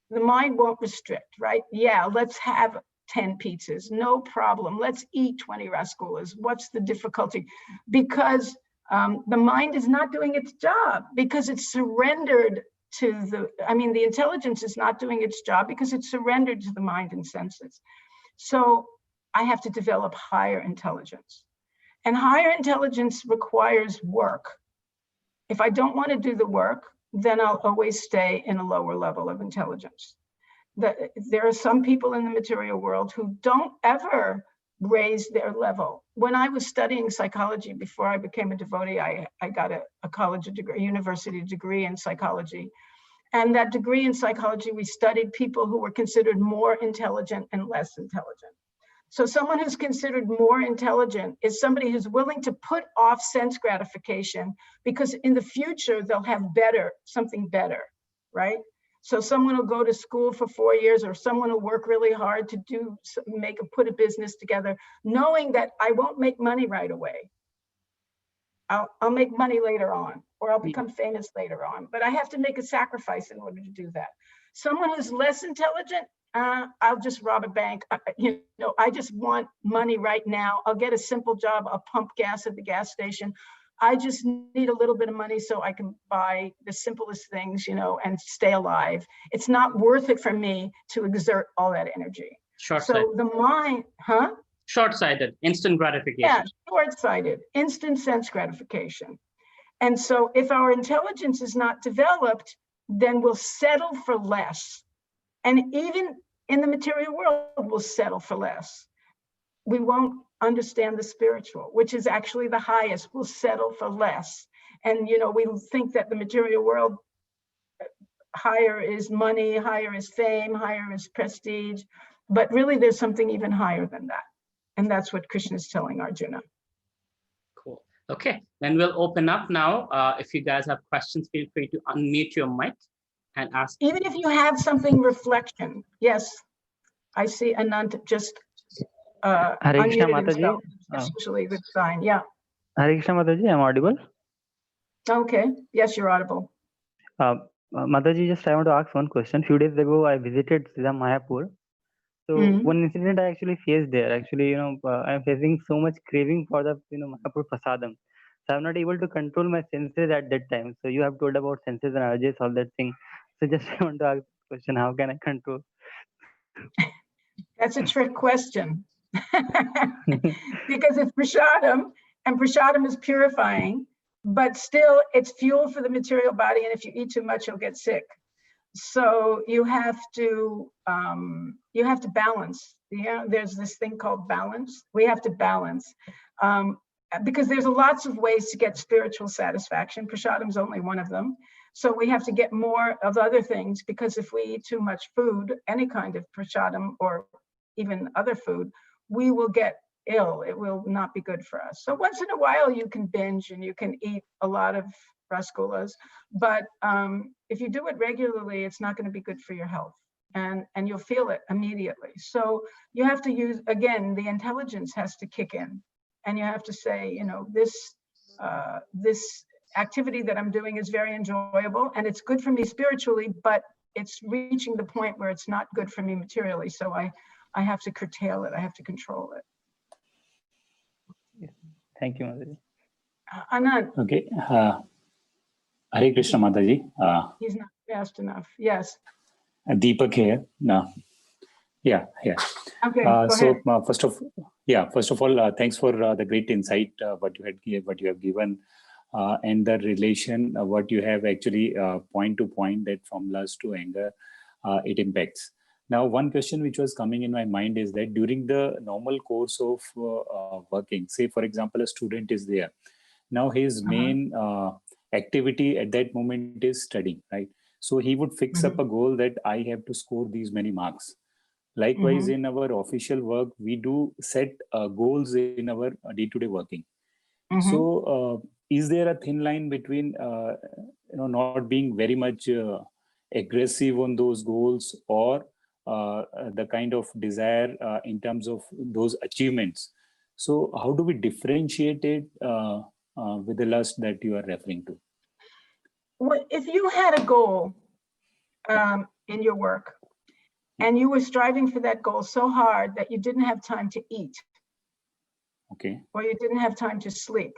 Speaker 1: The mind won't restrict, right? Yeah, let's have 10 pizzas, no problem. Let's eat 20 rasgullas. What's the difficulty? Because the mind is not doing its job, because it's surrendered to the intelligence is not doing its job because it's surrendered to the mind and senses. So I have to develop higher intelligence. And higher intelligence requires work. If I don't want to do the work, then I'll always stay in a lower level of intelligence. There are some people in the material world who don't ever raise their level. When I was studying psychology before I became a devotee, I got a university degree in psychology. And that degree in psychology, we studied people who were considered more intelligent and less intelligent. So someone who's considered more intelligent is somebody who's willing to put off sense gratification because in the future they'll have something better, right? So someone will go to school for 4 years, or someone will work really hard to put a business together, knowing that I won't make money right away. I'll make money later on, or I'll become famous later on, but I have to make a sacrifice in order to do that. Someone who's less intelligent, I'll just rob a bank. I just want money right now. I'll get a simple job. I'll pump gas at the gas station. I just need a little bit of money so I can buy the simplest things, and stay alive. It's not worth it for me to exert all that energy.
Speaker 2: Short-sighted.
Speaker 1: So the mind,
Speaker 2: Short-sighted, instant gratification.
Speaker 1: Yeah, short-sighted, instant sense gratification. And so if our intelligence is not developed, then we'll settle for less. And even in the material world, we'll settle for less. We won't understand the spiritual, which is actually the highest. We'll settle for less. And, we think that the material world, higher is money, higher is fame, higher is prestige. But really, there's something even higher than that. And that's what Krishna is telling Arjuna.
Speaker 2: Cool. Okay, then we'll open up now. If you guys have questions, feel free to unmute your mic and ask.
Speaker 1: Even if you have something reflection. Yes, I see Anant just unmuted himself. That's usually a good sign. Yeah.
Speaker 3: Hare Krishna Mataji, I'm audible.
Speaker 1: Okay. Yes, you're audible.
Speaker 3: Mataji, just I want to ask one question. Few days ago, I visited Siddha Mayapur. So one incident I actually faced there. Actually, I'm facing so much craving for the Mayapur prasadam. So I'm not able to control my senses at that time. So you have told about senses and urges, all that thing. So just I want to ask the question: how can I control?
Speaker 1: That's a trick question. Because it's prasadam, and prasadam is purifying, but still it's fuel for the material body, and if you eat too much, you'll get sick. So you have to balance. Yeah, there's this thing called balance. We have to balance. Because there's lots of ways to get spiritual satisfaction. Prasadam is only one of them. So we have to get more of other things, because if we eat too much food, any kind of prasadam or even other food, we will get ill. It will not be good for us. So once in a while you can binge and you can eat a lot of rasgullas, but if you do it regularly, it's not going to be good for your health, and you'll feel it immediately. So you have to use, again, the intelligence has to kick in, and you have to say, you know, this activity that I'm doing is very enjoyable and it's good for me spiritually, but it's reaching the point where it's not good for me materially. So I have to curtail it. I have to control it.
Speaker 3: Yes. Thank you, Mataji.
Speaker 1: Anand.
Speaker 4: Okay. Hare Krishna, Mataji.
Speaker 1: He's not fast enough. Yes.
Speaker 4: Deepak here. No. Yeah.
Speaker 1: Okay. Go ahead.
Speaker 4: First of all, thanks for the great insight what you have given, and the relation what you have actually point to point, that from lust to anger it impacts. Now, one question which was coming in my mind is that during the normal course of working, say for example, a student is there. Now his main activity at that moment is studying, right? So he would fix up a goal that I have to score these many marks. Likewise, in our official work, we do set goals in our day-to-day working. So, is there a thin line between, not being very much aggressive on those goals, or the kind of desire in terms of those achievements? So, how do we differentiate it with the lust that you are referring to?
Speaker 1: Well, if you had a goal in your work, and you were striving for that goal so hard that you didn't have time to eat,
Speaker 4: okay,
Speaker 1: or you didn't have time to sleep,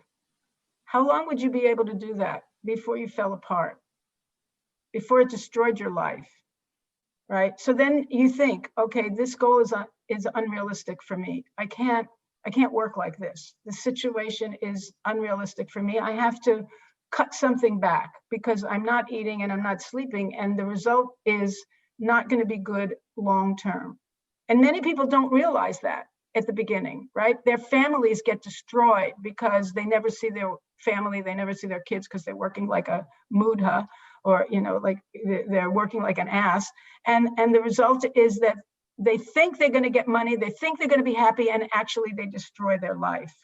Speaker 1: how long would you be able to do that before you fell apart, before it destroyed your life, right? So then you think, okay, this goal is unrealistic for me. I can't work like this. The situation is unrealistic for me. I have to cut something back because I'm not eating and I'm not sleeping, and the result is not going to be good long term. And many people don't realize that at the beginning, right? Their families get destroyed because they never see their family, they never see their kids because they're working like a mudha, or like they're working like an ass. And the result is that they think they're going to get money, they think they're going to be happy, and actually they destroy their life.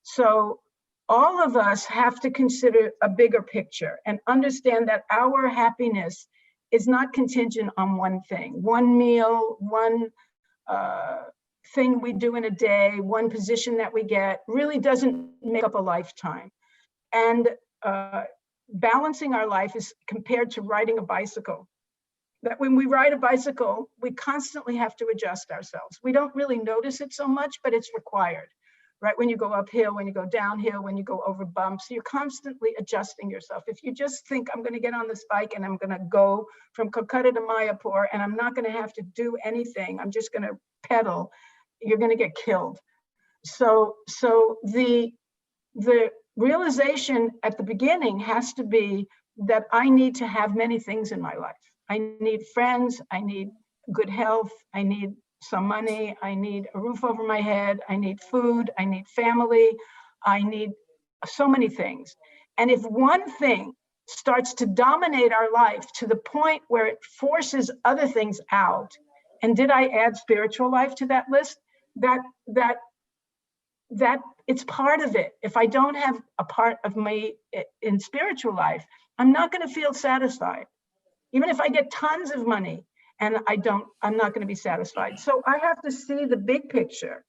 Speaker 1: So all of us have to consider a bigger picture and understand that our happiness is not contingent on one thing, one meal, one thing we do in a day, one position that we get, really doesn't make up a lifetime. And balancing our life is compared to riding a bicycle. That when we ride a bicycle, we constantly have to adjust ourselves. We don't really notice it so much, but it's required, right? When you go uphill, when you go downhill, when you go over bumps, you're constantly adjusting yourself. If you just think, I'm going to get on this bike and I'm going to go from Kolkata to Mayapur and I'm not going to have to do anything, I'm just going to pedal, you're going to get killed. So the realization at the beginning has to be that I need to have many things in my life. I need friends, I need good health, I need some money, I need a roof over my head, I need food, I need family, I need so many things. And if one thing starts to dominate our life to the point where it forces other things out, and did I add spiritual life to that list? That it's part of it. If I don't have a part of me in spiritual life, I'm not going to feel satisfied. Even if I get tons of money and I'm not going to be satisfied. So I have to see the big picture.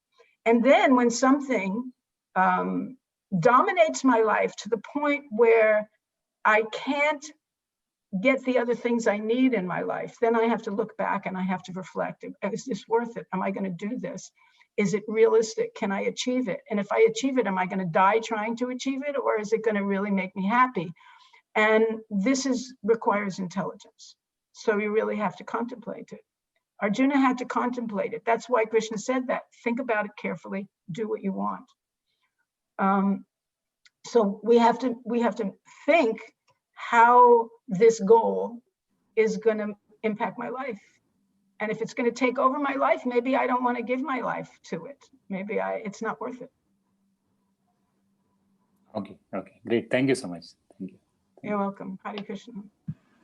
Speaker 1: And then when something dominates my life to the point where I can't get the other things I need in my life, then I have to look back and I have to reflect. Is this worth it? Am I going to do this? Is it realistic? Can I achieve it? And if I achieve it, am I going to die trying to achieve it? Or is it going to really make me happy? And this requires intelligence. So you really have to contemplate it. Arjuna had to contemplate it. That's why Krishna said that. Think about it carefully, do what you want. So we have to think how this goal is going to impact my life. And if it's going to take over my life, maybe I don't want to give my life to it. Maybe it's not worth it.
Speaker 4: Okay, great. Thank you so much. Thank you.
Speaker 1: You're welcome. Hare Krishna.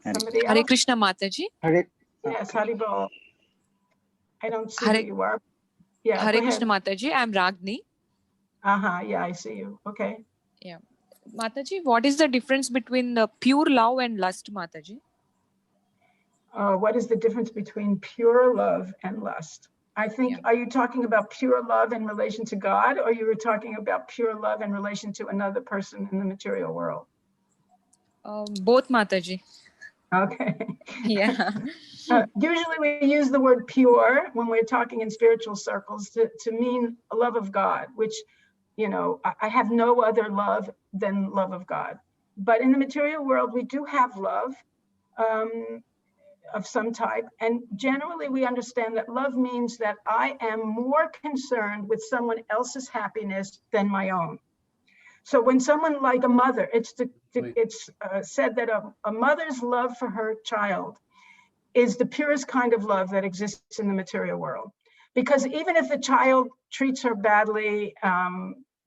Speaker 4: Hare
Speaker 1: Somebody else?
Speaker 5: Hare Krishna, Mataji.
Speaker 1: Yes, Hari Bol. I don't see
Speaker 5: Hare-
Speaker 1: who you are. Yeah,
Speaker 5: Hare
Speaker 1: go ahead.
Speaker 5: Krishna, Mataji. I'm Ragni.
Speaker 1: Yeah, I see you. Okay.
Speaker 5: Mataji, what is the difference between the pure love and lust, Mataji?
Speaker 1: What is the difference between pure love and lust? I think, are you talking about pure love in relation to God, or you were talking about pure love in relation to another person in the material world?
Speaker 5: Both, Mataji.
Speaker 1: Okay.
Speaker 5: Yeah.
Speaker 1: Usually we use the word pure when we're talking in spiritual circles to mean a love of God, which, you know, I have no other love than love of God. But in the material world, we do have love of some type. And generally we understand that love means that I am more concerned with someone else's happiness than my own. So when someone like a mother, it's said that a mother's love for her child is the purest kind of love that exists in the material world. Because even if the child treats her badly,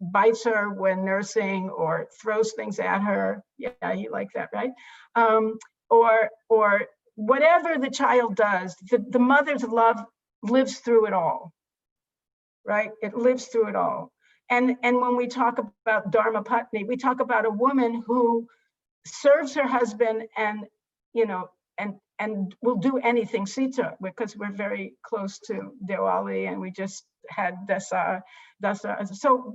Speaker 1: bites her when nursing, or throws things at her, yeah, you like that, right? Or whatever the child does, the mother's love lives through it all, right? It lives through it all. And when we talk about Dharma Patni, we talk about a woman who serves her husband and, you know, and will do anything, Sita, because we're very close to Diwali and we just had Dasara. So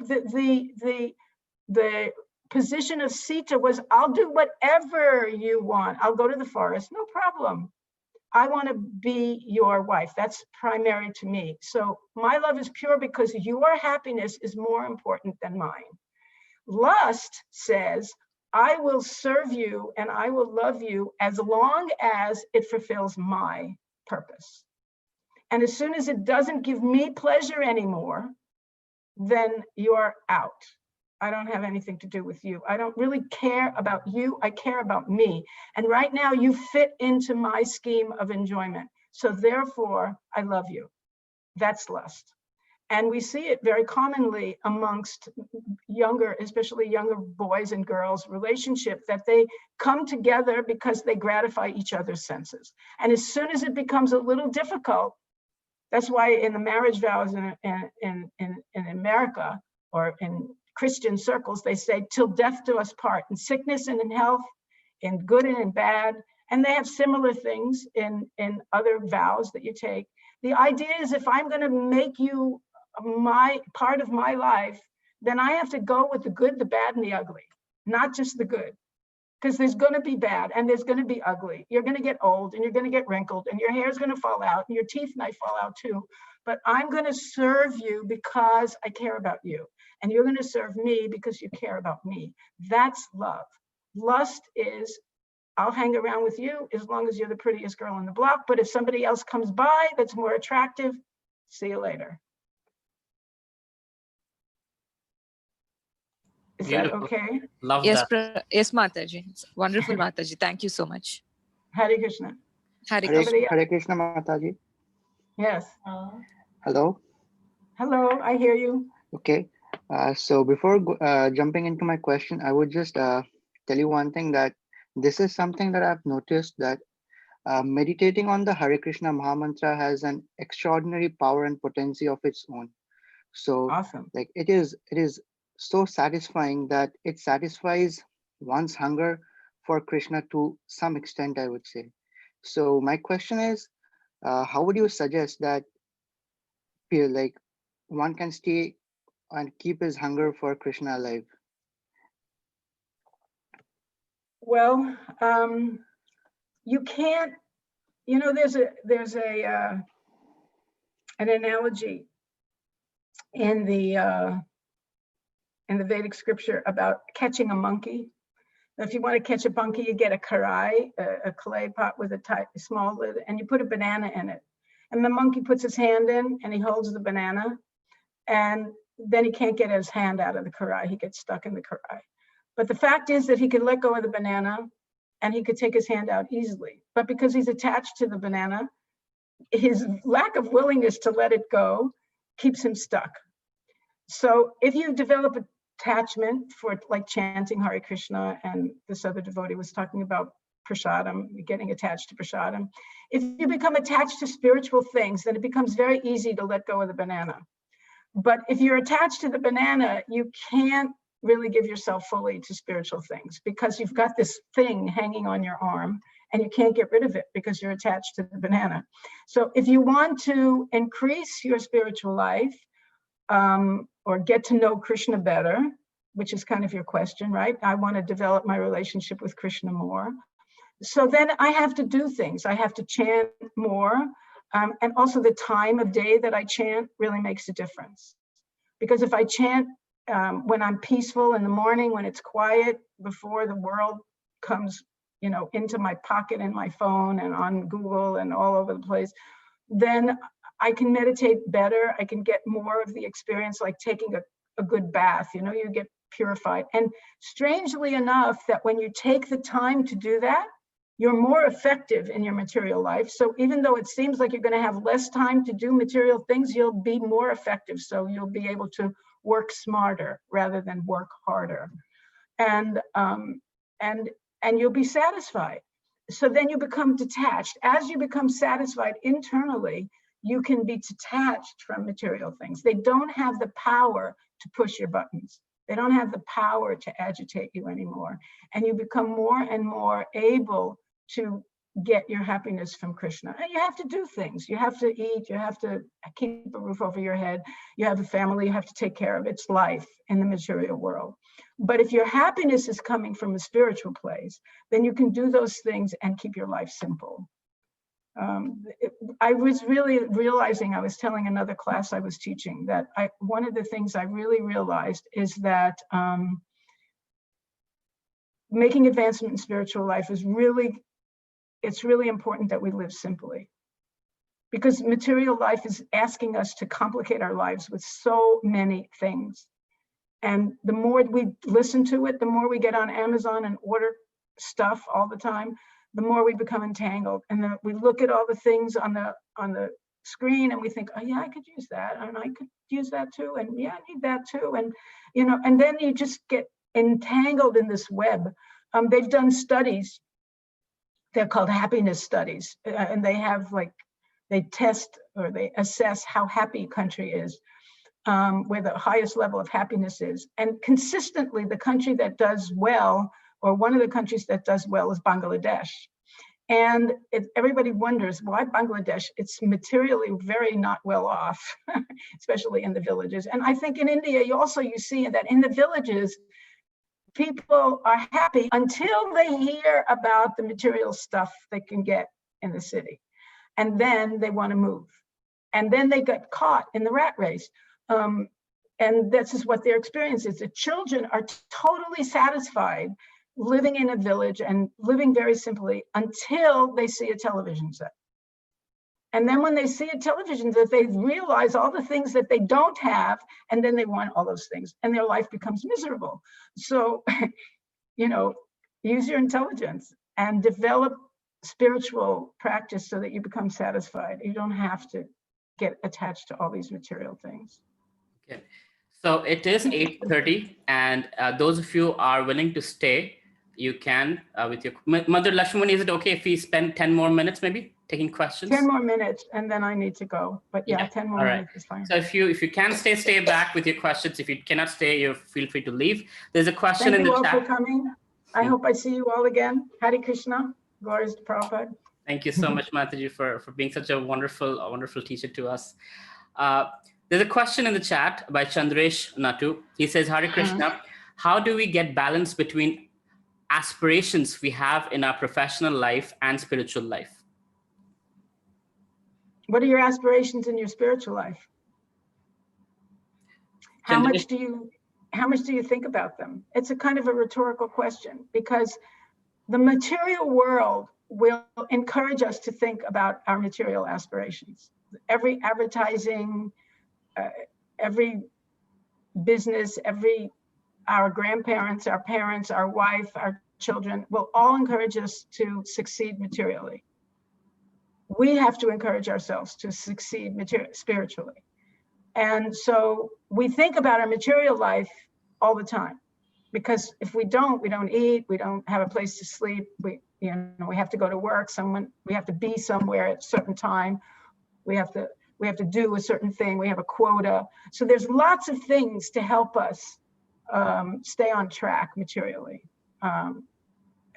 Speaker 1: the position of Sita was, I'll do whatever you want. I'll go to the forest, no problem. I want to be your wife. That's primary to me. So my love is pure because your happiness is more important than mine. Lust says, I will serve you and I will love you as long as it fulfills my purpose. And as soon as it doesn't give me pleasure anymore, then you're out. I don't have anything to do with you. I don't really care about you. I care about me. And right now you fit into my scheme of enjoyment. So therefore, I love you. That's lust. And we see it very commonly amongst younger, especially younger boys and girls relationship, that they come together because they gratify each other's senses. And as soon as it becomes a little difficult, that's why in the marriage vows in America or in Christian circles, they say, till death do us part, in sickness and in health, in good and in bad. And they have similar things in other vows that you take. The idea is, if I'm going to make you my part of my life, then I have to go with the good, the bad, and the ugly, not just the good. Because there's going to be bad and there's going to be ugly. You're going to get old and you're going to get wrinkled and your hair is going to fall out and your teeth might fall out too. But I'm going to serve you because I care about you. And you're going to serve me because you care about me. That's love. Lust is, I'll hang around with you as long as you're the prettiest girl on the block. But if somebody else comes by that's more attractive, see you later. Is
Speaker 2: Beautiful.
Speaker 1: that okay?
Speaker 2: Love
Speaker 5: Yes,
Speaker 2: that.
Speaker 5: yes, Mataji. It's wonderful, Mataji. Thank you so much.
Speaker 1: Hare Krishna.
Speaker 5: Hare
Speaker 1: Hare-
Speaker 5: Krishna.
Speaker 6: Hare Krishna, Mataji.
Speaker 1: Yes.
Speaker 6: Hello.
Speaker 1: Hello, I hear you.
Speaker 6: Okay. So before jumping into my question, I would just tell you one thing, that this is something that I've noticed, that meditating on the Hare Krishna Mahamantra has an extraordinary power and potency of its own. So
Speaker 1: Awesome.
Speaker 6: like it is so satisfying that it satisfies one's hunger for Krishna to some extent, I would say. So my question is, how would you suggest that like one can stay and keep his hunger for Krishna alive?
Speaker 1: Well, you can't, you know, there's an analogy in the Vedic scripture about catching a monkey. If you want to catch a monkey, you get a karai, a clay pot with a small lid, and you put a banana in it. And the monkey puts his hand in and he holds the banana, and then he can't get his hand out of the karai. He gets stuck in the karai. But the fact is that he could let go of the banana and he could take his hand out easily. But because he's attached to the banana, his lack of willingness to let it go keeps him stuck. So if you develop attachment for like chanting Hare Krishna, and this other devotee was talking about prasadam, getting attached to prasadam. If you become attached to spiritual things, then it becomes very easy to let go of the banana. But if you're attached to the banana, you can't really give yourself fully to spiritual things because you've got this thing hanging on your arm and you can't get rid of it because you're attached to the banana. So if you want to increase your spiritual life, or get to know Krishna better, which is kind of your question, right? I want to develop my relationship with Krishna more. So then I have to do things. I have to chant more. And also the time of day that I chant really makes a difference. Because if I chant when I'm peaceful in the morning, when it's quiet, before the world comes, into my pocket and my phone and on Google and all over the place, then I can meditate better. I can get more of the experience, like taking a good bath, you get purified. And strangely enough, that when you take the time to do that, you're more effective in your material life. So even though it seems like you're going to have less time to do material things, you'll be more effective. So you'll be able to work smarter rather than work harder. And you'll be satisfied. So then you become detached. As you become satisfied internally, you can be detached from material things. They don't have the power to push your buttons. They don't have the power to agitate you anymore. And you become more and more able to get your happiness from Krishna. And you have to do things. You have to eat, you have to keep a roof over your head. You have a family, you have to take care of. It's life in the material world. But if your happiness is coming from a spiritual place, then you can do those things and keep your life simple. I was really realizing, I was telling another class I was teaching that one of the things I really realized is that making advancement in spiritual life is it's really important that we live simply, because material life is asking us to complicate our lives with so many things. And the more we listen to it, the more we get on Amazon and order stuff all the time, the more we become entangled. And then we look at all the things on the screen and we think, oh yeah, I could use that, and I could use that too, and yeah, I need that too, and and then you just get entangled in this web. They've done studies, they're called happiness studies, and they test or they assess how happy a country is, where the highest level of happiness is. And consistently, the country that does well, or one of the countries that does well, is Bangladesh. And everybody wonders why Bangladesh. It's materially very not well off, especially in the villages. And I think in India, you see that in the villages, people are happy until they hear about the material stuff they can get in the city. And then they want to move. And then they get caught in the rat race. And this is what their experience is. The children are totally satisfied living in a village and living very simply until they see a television set. And then when they see a television set, they realize all the things that they don't have, and then they want all those things, and their life becomes miserable. So, use your intelligence and develop spiritual practice so that you become satisfied. You don't have to get attached to all these material things.
Speaker 2: Okay. So it is 8:30, and those of you are willing to stay, you can with your Mother Laxmimoni. Is it okay if we spend 10 more minutes, maybe taking questions?
Speaker 1: 10 more minutes, and then I need to go. But yeah, 10 more minutes is fine.
Speaker 2: So if you can stay back with your questions. If you cannot stay, you feel free to leave. There's a question in the chat.
Speaker 1: Thank you all for coming. I hope I see you all again. Hare Krishna. Glories to Prabhupada.
Speaker 2: Thank you so much, Mataji, for being such a wonderful teacher to us. There's a question in the chat by Chandresh Natu. He says, Hare Krishna, how do we get balance between aspirations we have in our professional life and spiritual life?
Speaker 1: What are your aspirations in your spiritual life? How much do you think about them? It's a kind of a rhetorical question, because the material world will encourage us to think about our material aspirations. every advertising, every business, our grandparents, our parents, our wife, our children will all encourage us to succeed materially. We have to encourage ourselves to succeed spiritually. And so we think about our material life all the time, because if we don't eat, we don't have a place to sleep, we have to go to work, we have to be somewhere at a certain time, we have to do a certain thing, we have a quota. So there's lots of things to help us stay on track materially.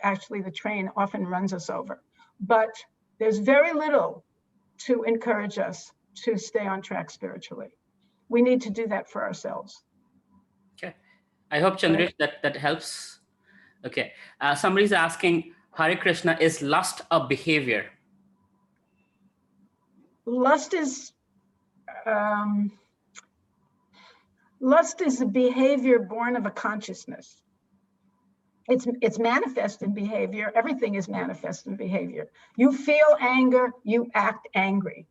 Speaker 1: Actually, the train often runs us over, but there's very little to encourage us to stay on track spiritually. We need to do that for ourselves.
Speaker 2: Okay. I hope, Chandresh, that helps. Okay. Somebody's asking, Hare Krishna, is lust a behavior?
Speaker 1: Lust is a behavior born of a consciousness. It's manifest in behavior. Everything is manifest in behavior. You feel anger, you act angry.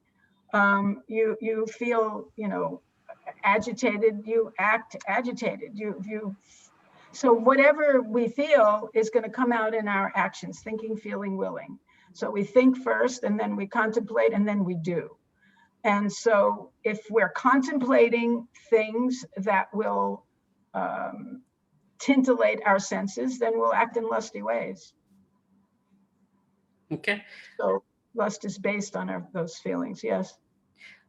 Speaker 1: You feel, agitated, you act agitated. So whatever we feel is going to come out in our actions, thinking, feeling, willing. So we think first, and then we contemplate, and then we do. And so if we're contemplating things that will titillate our senses, then we'll act in lusty ways.
Speaker 2: Okay.
Speaker 1: So lust is based on those feelings, yes.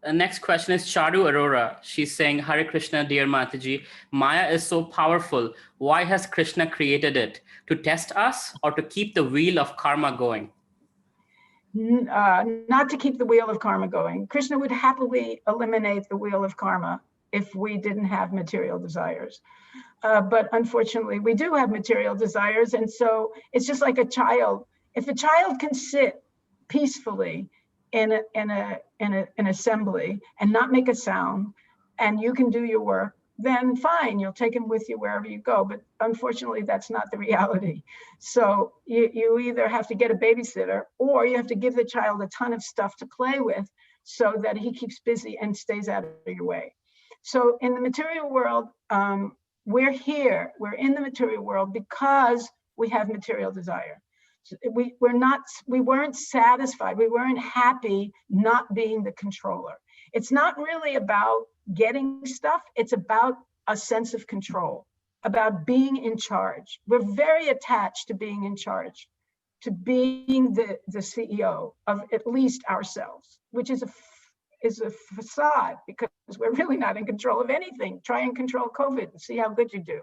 Speaker 2: The next question is Charu Arora. She's saying, Hare Krishna, dear Mataji, Maya is so powerful. Why has Krishna created it? To test us or to keep the wheel of karma going?
Speaker 1: Not to keep the wheel of karma going. Krishna would happily eliminate the wheel of karma if we didn't have material desires. But unfortunately, we do have material desires. And so it's just like a child. If a child can sit peacefully in an assembly and not make a sound, and you can do your work, then fine, you'll take him with you wherever you go. But unfortunately, that's not the reality. So you either have to get a babysitter, or you have to give the child a ton of stuff to play with so that he keeps busy and stays out of your way. So in the material world, we're in the material world because we have material desire. So we weren't satisfied. We weren't happy not being the controller. It's not really about getting stuff. It's about a sense of control, about being in charge. We're very attached to being in charge, to being the CEO of at least ourselves, which is a facade, because we're really not in control of anything. Try and control COVID and see how good you do.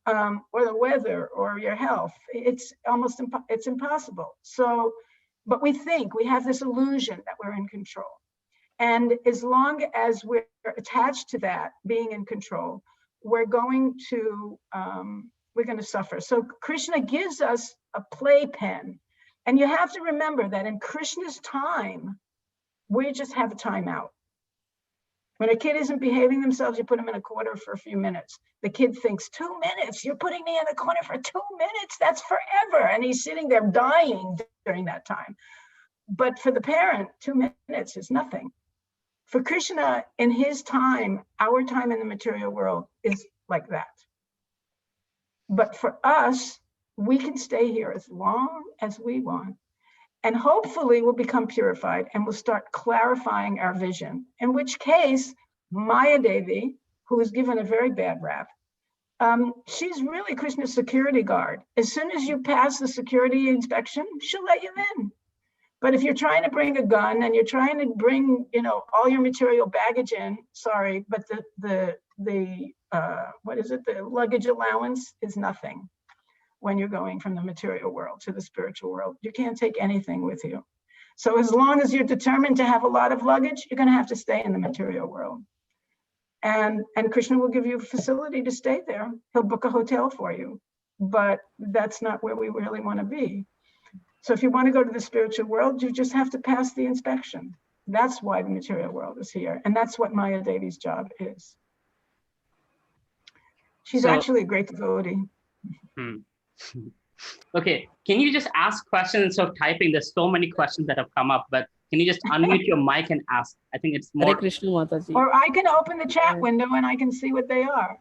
Speaker 1: Or the weather, or your health. It's impossible. So, but we think we have this illusion that we're in control. And as long as we're attached to that, being in control, we're going to suffer. So Krishna gives us a playpen. And you have to remember that in Krishna's time, we just have a timeout. When a kid isn't behaving themselves, you put them in a corner for a few minutes. The kid thinks, 2 minutes, you're putting me in a corner for 2 minutes, that's forever. And he's sitting there dying during that time. But for the parent, 2 minutes is nothing. For Krishna, in his time, our time in the material world is like that. But for us, we can stay here as long as we want. And hopefully we'll become purified and we'll start clarifying our vision. In which case, Maya Devi, who was given a very bad rap, she's really Krishna's security guard. As soon as you pass the security inspection, she'll let you in. But if you're trying to bring a gun and you're trying to bring, all your material baggage in, sorry, but the luggage allowance is nothing. When you're going from the material world to the spiritual world, you can't take anything with you. So as long as you're determined to have a lot of luggage, you're going to have to stay in the material world. And Krishna will give you a facility to stay there. He'll book a hotel for you, but that's not where we really want to be. So if you want to go to the spiritual world, you just have to pass the inspection. That's why the material world is here. And that's what Maya Devi's job is. She's actually a great devotee.
Speaker 2: Okay, can you just ask questions instead of typing? There's so many questions that have come up, but Can you just unmute your mic and ask? I think it's
Speaker 7: Hare
Speaker 2: more.
Speaker 7: Krishna Mataji.
Speaker 1: Or I can open the chat window and I can see what they are.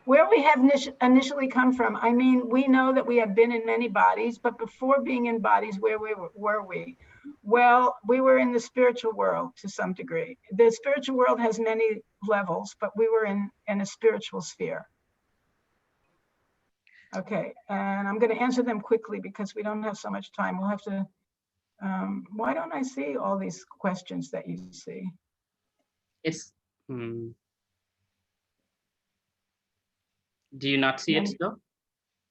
Speaker 1: Where we have initially come from, I mean, we know that we have been in many bodies, but before being in bodies, where were we? Well, we were in the spiritual world to some degree. The spiritual world has many levels, but we were in a spiritual sphere. Okay, and I'm going to answer them quickly because we don't have so much time. We'll have to, why don't I see all these questions that you see?
Speaker 2: It's, do you not see it still?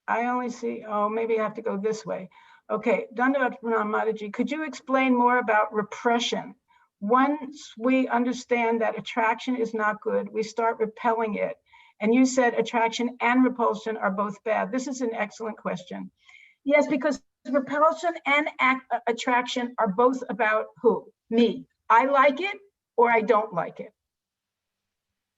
Speaker 1: I only see, oh, maybe I have to go this way. Okay, Dandavat Pranam Mataji, could you explain more about repression? Once we understand that attraction is not good, we start repelling it. And you said attraction and repulsion are both bad. This is an excellent question. Yes, because repulsion and attraction are both about who? Me. I like it or I don't like it,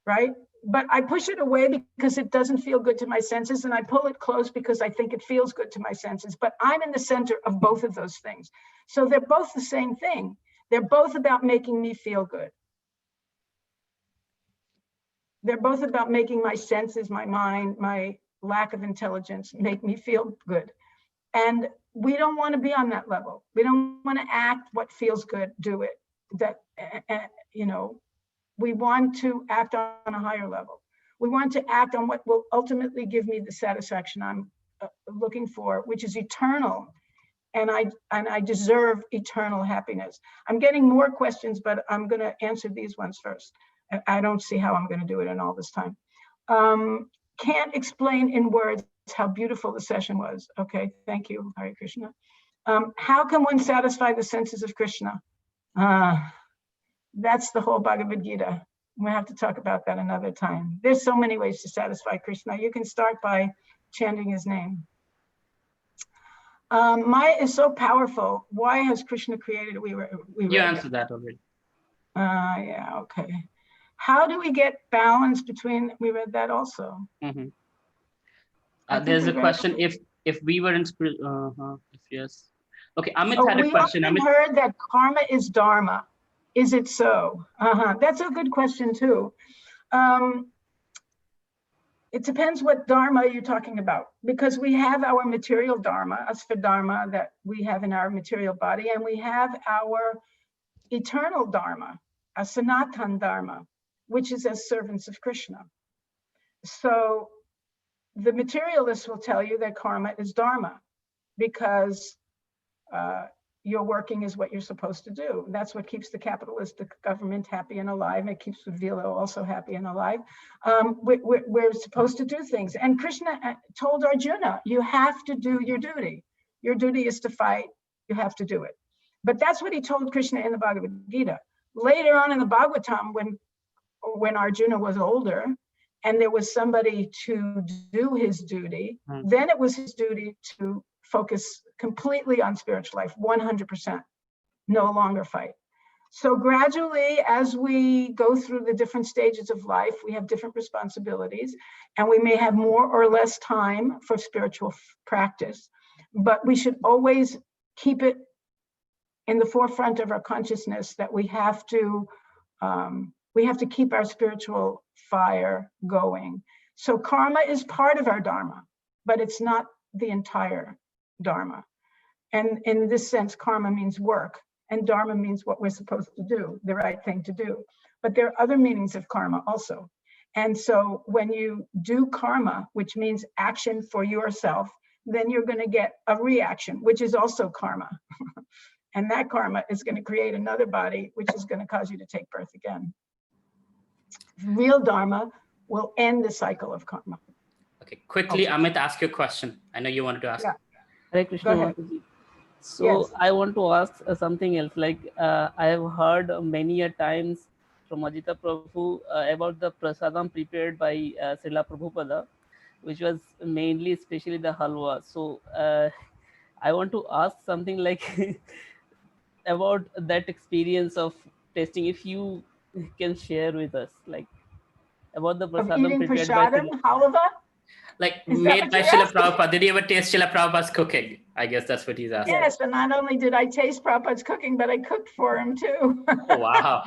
Speaker 1: right? But I push it away because it doesn't feel good to my senses, and I pull it close because I think it feels good to my senses. But I'm in the center of both of those things. So they're both the same thing. They're both about making me feel good. They're both about making my senses, my mind, my lack of intelligence make me feel good. And we don't want to be on that level. We don't want to act what feels good, do it. That, you know, we want to act on a higher level. We want to act on what will ultimately give me the satisfaction I'm looking for, which is eternal. And I deserve eternal happiness. I'm getting more questions, but I'm going to answer these ones first. I don't see how I'm going to do it in all this time. Can't explain in words how beautiful the session was. Okay, thank you, Hare Krishna. How can one satisfy the senses of Krishna? That's the whole Bhagavad Gita. We'll have to talk about that another time. There's so many ways to satisfy Krishna. You can start by chanting his name. Maya is so powerful. Why has Krishna created it?
Speaker 2: You answered that already.
Speaker 1: Yeah, okay. How do we get balance between, we read that also.
Speaker 2: There's a question, if we were in spirit, if yes. Okay, Amit had a question.
Speaker 1: We heard that karma is dharma. Is it so? That's a good question too. It depends what dharma you're talking about, because we have our material dharma, asva dharma, that we have in our material body, and we have our eternal dharma, a sanatan dharma, which is as servants of Krishna. So the materialists will tell you that karma is dharma because your working is what you're supposed to do. That's what keeps the capitalistic government happy and alive. It keeps Avelo also happy and alive. We're supposed to do things. And Krishna told Arjuna, you have to do your duty. Your duty is to fight. You have to do it. But that's what he told Krishna in the Bhagavad Gita. Later on in the Bhagavatam, when Arjuna was older and there was somebody to do his duty, then it was his duty to focus completely on spiritual life, 100%, no longer fight. So gradually, as we go through the different stages of life, we have different responsibilities, and we may have more or less time for spiritual practice, but we should always keep it in the forefront of our consciousness that we have to keep our spiritual fire going. So karma is part of our dharma, but it's not the entire dharma. And in this sense, karma means work, and dharma means what we're supposed to do, the right thing to do. But there are other meanings of karma also. And so when you do karma, which means action for yourself, then you're going to get a reaction, which is also karma. And that karma is going to create another body, which is going to cause you to take birth again. Real dharma will end the cycle of karma.
Speaker 2: Okay, quickly, Amit, ask your question. I know you wanted to ask.
Speaker 1: Yeah.
Speaker 7: Hare Krishna Mataji. So
Speaker 1: Yes.
Speaker 7: I want to ask something else. Like I have heard many a times from Ajita Prabhu about the prasadam prepared by Srila Prabhupada, which was mainly, especially the halwa. So I want to ask something like about that experience of tasting, if you can share with us, like about the
Speaker 1: Of
Speaker 7: prasadam
Speaker 1: eating
Speaker 7: prepared by
Speaker 1: prasadam, halava?
Speaker 2: like
Speaker 1: Is that
Speaker 2: made
Speaker 1: what
Speaker 2: by
Speaker 1: you're
Speaker 2: Srila
Speaker 1: asking?
Speaker 2: Prabhupada. Did you ever taste Srila Prabhupada's cooking? I guess that's what he's asking.
Speaker 1: Yes, and not only did I taste Prabhupada's cooking, but I cooked for him too.
Speaker 2: Oh, wow.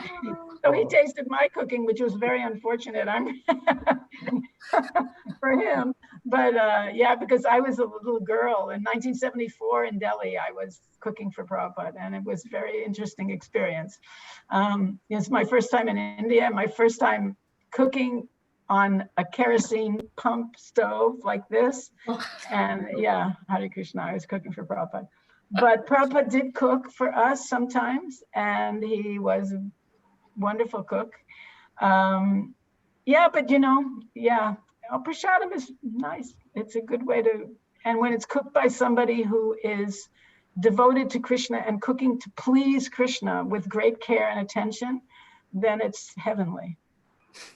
Speaker 1: So he tasted my cooking, which was very unfortunate. For him. But yeah, because I was a little girl in 1974 in Delhi, I was cooking for Prabhupada, and it was a very interesting experience. It's my first time in India, my first time cooking on a kerosene pump stove like this. And yeah, Hare Krishna, I was cooking for Prabhupada. But Prabhupada did cook for us sometimes, and he was a wonderful cook. Yeah, but yeah, prasadam is nice. It's a good way to, and when it's cooked by somebody who is devoted to Krishna and cooking to please Krishna with great care and attention, then it's heavenly.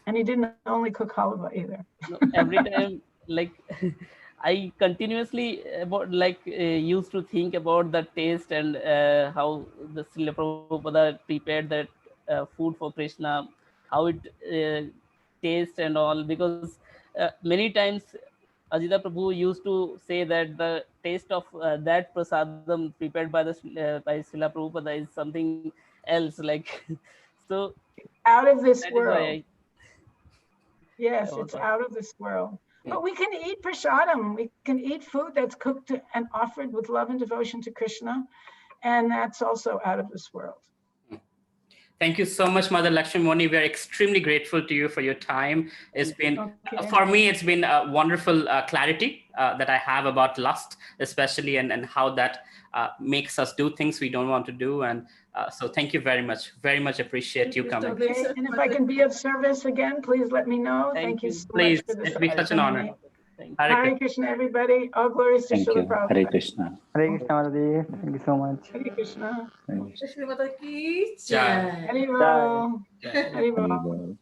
Speaker 1: And he didn't only cook halva either.
Speaker 7: No, every time, like I continuously used to think about the taste and how the Srila Prabhupada prepared that food for Krishna, how it tastes and all, because many times Ajita Prabhu used to say that the taste of that prasadam prepared by by Srila Prabhupada is something else, like so
Speaker 1: Out of this
Speaker 7: that is
Speaker 1: world.
Speaker 7: why
Speaker 1: Yes, it's out of this world. But we can eat prasadam. We can eat food that's cooked and offered with love and devotion to Krishna. And that's also out of this world.
Speaker 2: Thank you so much, Mother Laxmimoni. We're extremely grateful to you for your time. It's been, for me, it's been a wonderful clarity that I have about lust, especially, and how that makes us do things we don't want to do. And so thank you very much appreciate you coming.
Speaker 1: Okay. And if I can be of service again, please let me know. Thank you so
Speaker 2: Please,
Speaker 1: much for this
Speaker 2: it'd be such an honor.
Speaker 1: Hare Krishna, everybody. All glories to
Speaker 4: Thank
Speaker 1: Srila
Speaker 4: you.
Speaker 1: Prabhupada.
Speaker 4: Hare Krishna.
Speaker 3: Hare Krishna, Mataji. Thank you so much.
Speaker 1: Hare Krishna.
Speaker 2: Jai.
Speaker 1: Hare Bol. Hare Bol.
Speaker 4: Hare Bol.